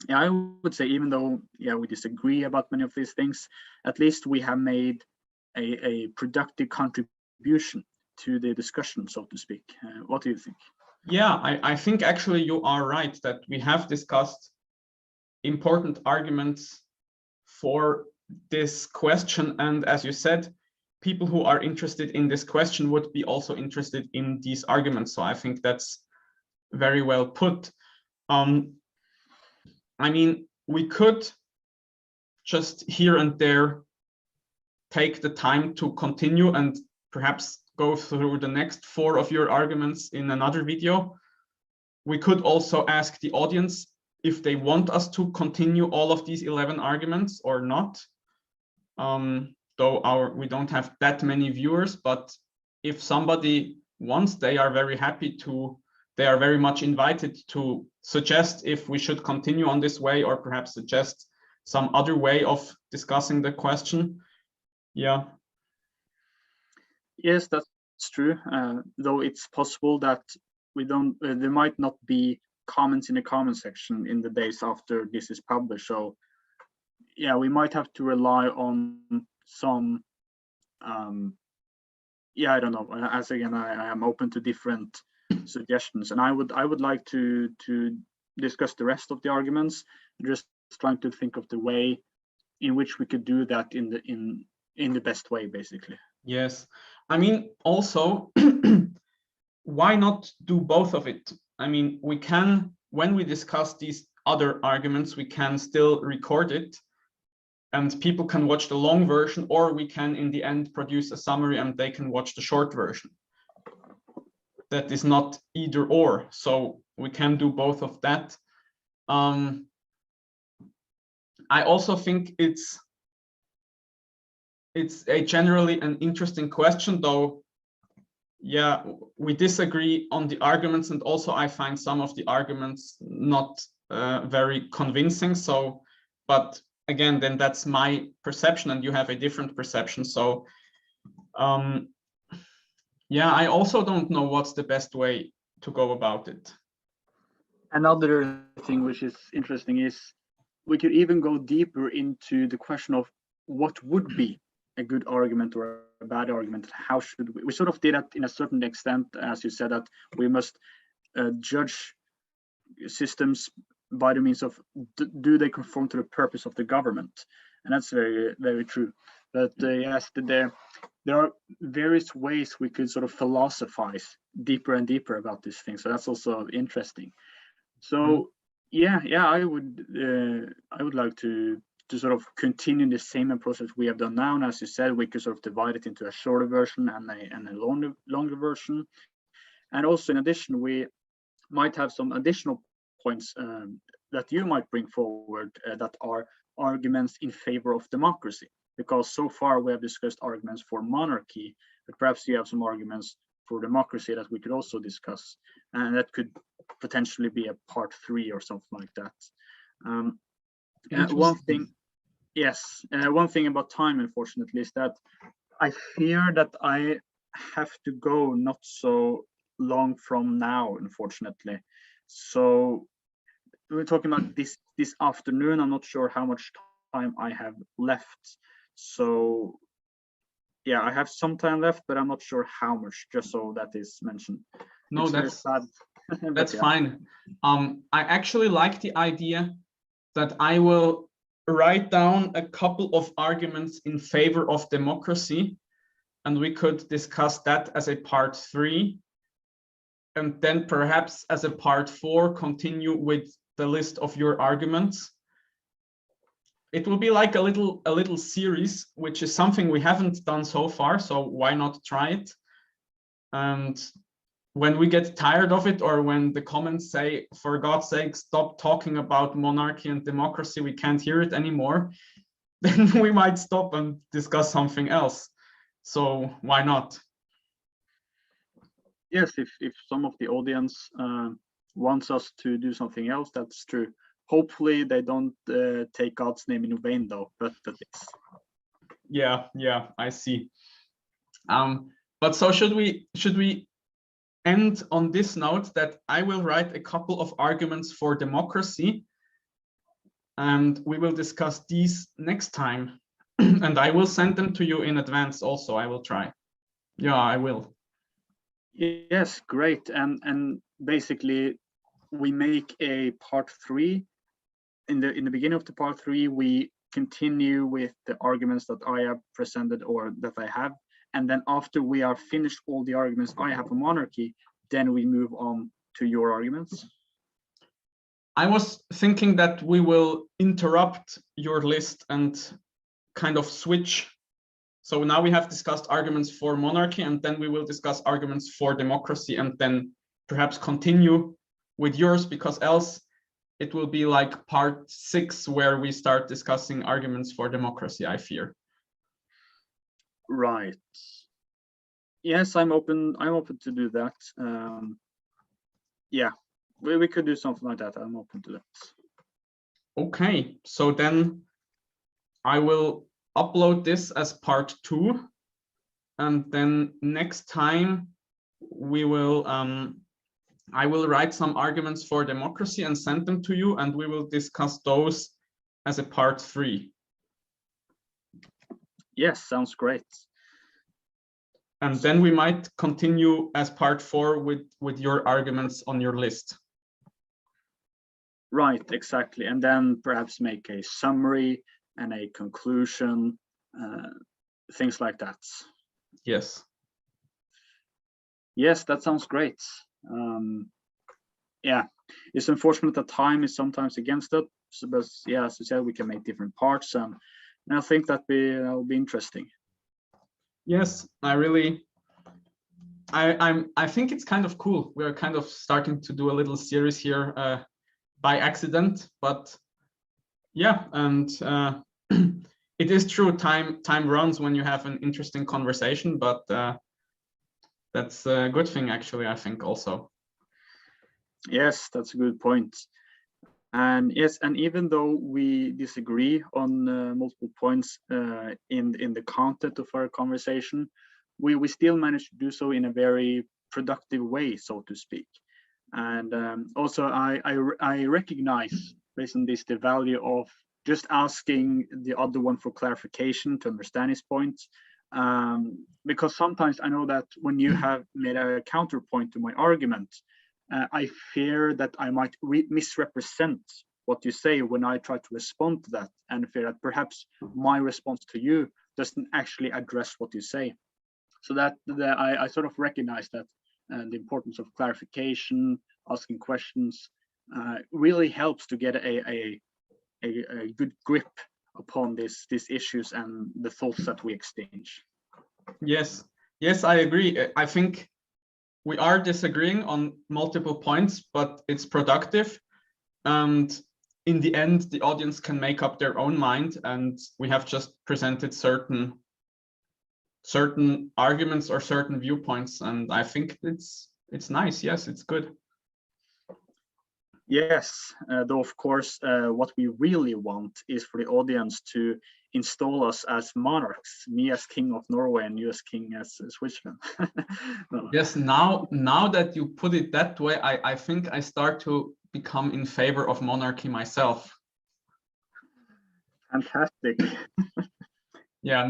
yeah, I would say, even though, yeah, we disagree about many of these things, at least we have made a productive contribution to the discussion, so to speak. What do you think? Yeah, I think actually you are right that we have discussed important arguments for this question. And as you said, people who are interested in this question would be also interested in these arguments. So I think that's very well put. I mean, we could just here and there take the time to continue and perhaps go through the next 4 of your arguments in another video. We could also ask the audience if they want us to continue all of these 11 arguments or not. Though we don't have that many viewers, but if somebody wants, they are very happy to, they are very much invited to suggest if we should continue on this way, or perhaps suggest some other way of discussing the question. Yeah. Yes, that's it's true. Though it's possible that we don't. There might not be comments in the comment section in the days after this is published. So yeah, we might have to rely on some. Yeah, I don't know. As again, I am open to different suggestions, and I would like to discuss the rest of the arguments. Just trying to think of the way in which we could do that in the best way, basically. Yes, I mean, also, why not do both of it? I mean, we can, when we discuss these other arguments, we can still record it and people can watch the long version, or we can in the end produce a summary and they can watch the short version. That is not either or, so we can do both of that. I also think it's a generally an interesting question, though. Yeah, we disagree on the arguments, and also I find some of the arguments not very convincing. So, but again, then that's my perception, and you have a different perception. So, yeah, I also don't know what's the best way to go about it. Another thing which is interesting is we could even go deeper into the question of what would be a good argument or a bad argument. How should we sort of did that in a certain extent, as you said, that we must judge systems by the means of do they conform to the purpose of the government, and that's very, very true. But yes, there are various ways we could sort of philosophize deeper and deeper about this thing. So that's also interesting. So yeah, I would like to sort of continue the same process we have done now. And as you said, we could sort of divide it into a shorter version and a longer version. And also in addition, we might have some additional points that you might bring forward that are arguments in favor of democracy. Because so far we have discussed arguments for monarchy, but perhaps you have some arguments for democracy that we could also discuss. And that could potentially be a part 3 or something like that. One thing, yes, one thing about time, unfortunately, is that I fear that I have to go not so long from now, unfortunately. So we're talking about this afternoon. I'm not sure how much time I have left. So yeah, I have some time left, but I'm not sure how much, just so that is mentioned. No, that's sad. That's yeah. fine. I actually like the idea that I will write down a couple of arguments in favor of democracy, and we could discuss that as a part 3. And then perhaps as a part 4, continue with the list of your arguments. It will be like a little series, which is something we haven't done so far. So why not try it? And when we get tired of it, or when the comments say, for God's sake, stop talking about monarchy and democracy, we can't hear it anymore, then we might stop and discuss something else. So why not? Yes, if some of the audience wants us to do something else, that's true. Hopefully they don't take God's name in vain, though. But it's... Yeah, I see. But so should we end on this note that I will write a couple of arguments for democracy, and we will discuss these next time. And I will send them to you in advance also. I will try. Yeah, I will. Yes, great. And basically we make a part 3. In the beginning of the part 3, we continue with the arguments that I have presented or that I have. And then after we are finished all the arguments I have for monarchy, then we move on to your arguments. I was thinking that we will interrupt your list and kind of switch. So now we have discussed arguments for monarchy, and then we will discuss arguments for democracy, and then perhaps continue with yours, because else it will be like part 6 where we start discussing arguments for democracy, I fear. Right. Yes, I'm open to do that. Yeah, we could do something like that. I'm open to that. Okay, so then I will upload this as part 2, and then next time we will I will write some arguments for democracy and send them to you, and we will discuss those as a part 3. Yes, sounds great. And then we might continue as part 4 with your arguments on your list. Right, exactly. And then perhaps make a summary and a conclusion, things like that. Yes. Yes, that sounds great. Yeah, it's unfortunate that time is sometimes against us, but yeah, as you said, we can make different parts, and I think that'll be interesting. Yes, I think it's kind of cool. We're kind of starting to do a little series here by accident, but yeah, and it is true, time runs when you have an interesting conversation, but that's a good thing, actually, I think also. Yes, that's a good point. And yes, and even though we disagree on multiple points in the content of our conversation, we still manage to do so in a very productive way, so to speak. And also, I recognize, based on this, the value of just asking the other one for clarification to understand his points. Because sometimes I know that when you have made a counterpoint to my argument, I fear that I might misrepresent what you say when I try to respond to that, and fear that perhaps my response to you doesn't actually address what you say. So that I sort of recognize that the importance of clarification, asking questions, really helps to get a good grip upon these issues and the thoughts that we exchange. Yes, I agree. I think we are disagreeing on multiple points, but it's productive. And in the end, the audience can make up their own mind. And we have just presented certain arguments or certain viewpoints. And I think it's nice. Yes, it's good. Yes, though of course, what we really want is for the audience to install us as monarchs, me as king of Norway and you as king as Switzerland. No. Yes, now that you put it that way, I think I start to become in favor of monarchy myself. Fantastic. Yeah,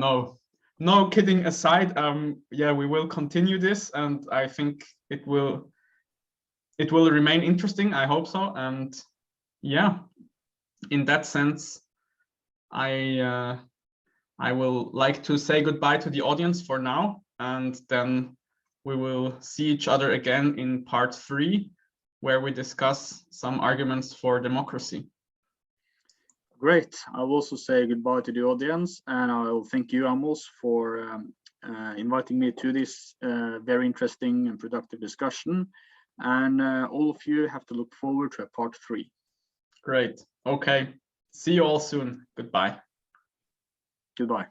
no kidding aside, yeah, we will continue this, and I think it will remain interesting. I hope so. And yeah, in that sense, I will like to say goodbye to the audience for now, and then we will see each other again in part 3, where we discuss some arguments for democracy. Great. I'll also say goodbye to the audience, and I'll thank you, Amos, for inviting me to this very interesting and productive discussion. And all of you have to look forward to a part 3. Great. Okay. See you all soon. Goodbye. Goodbye.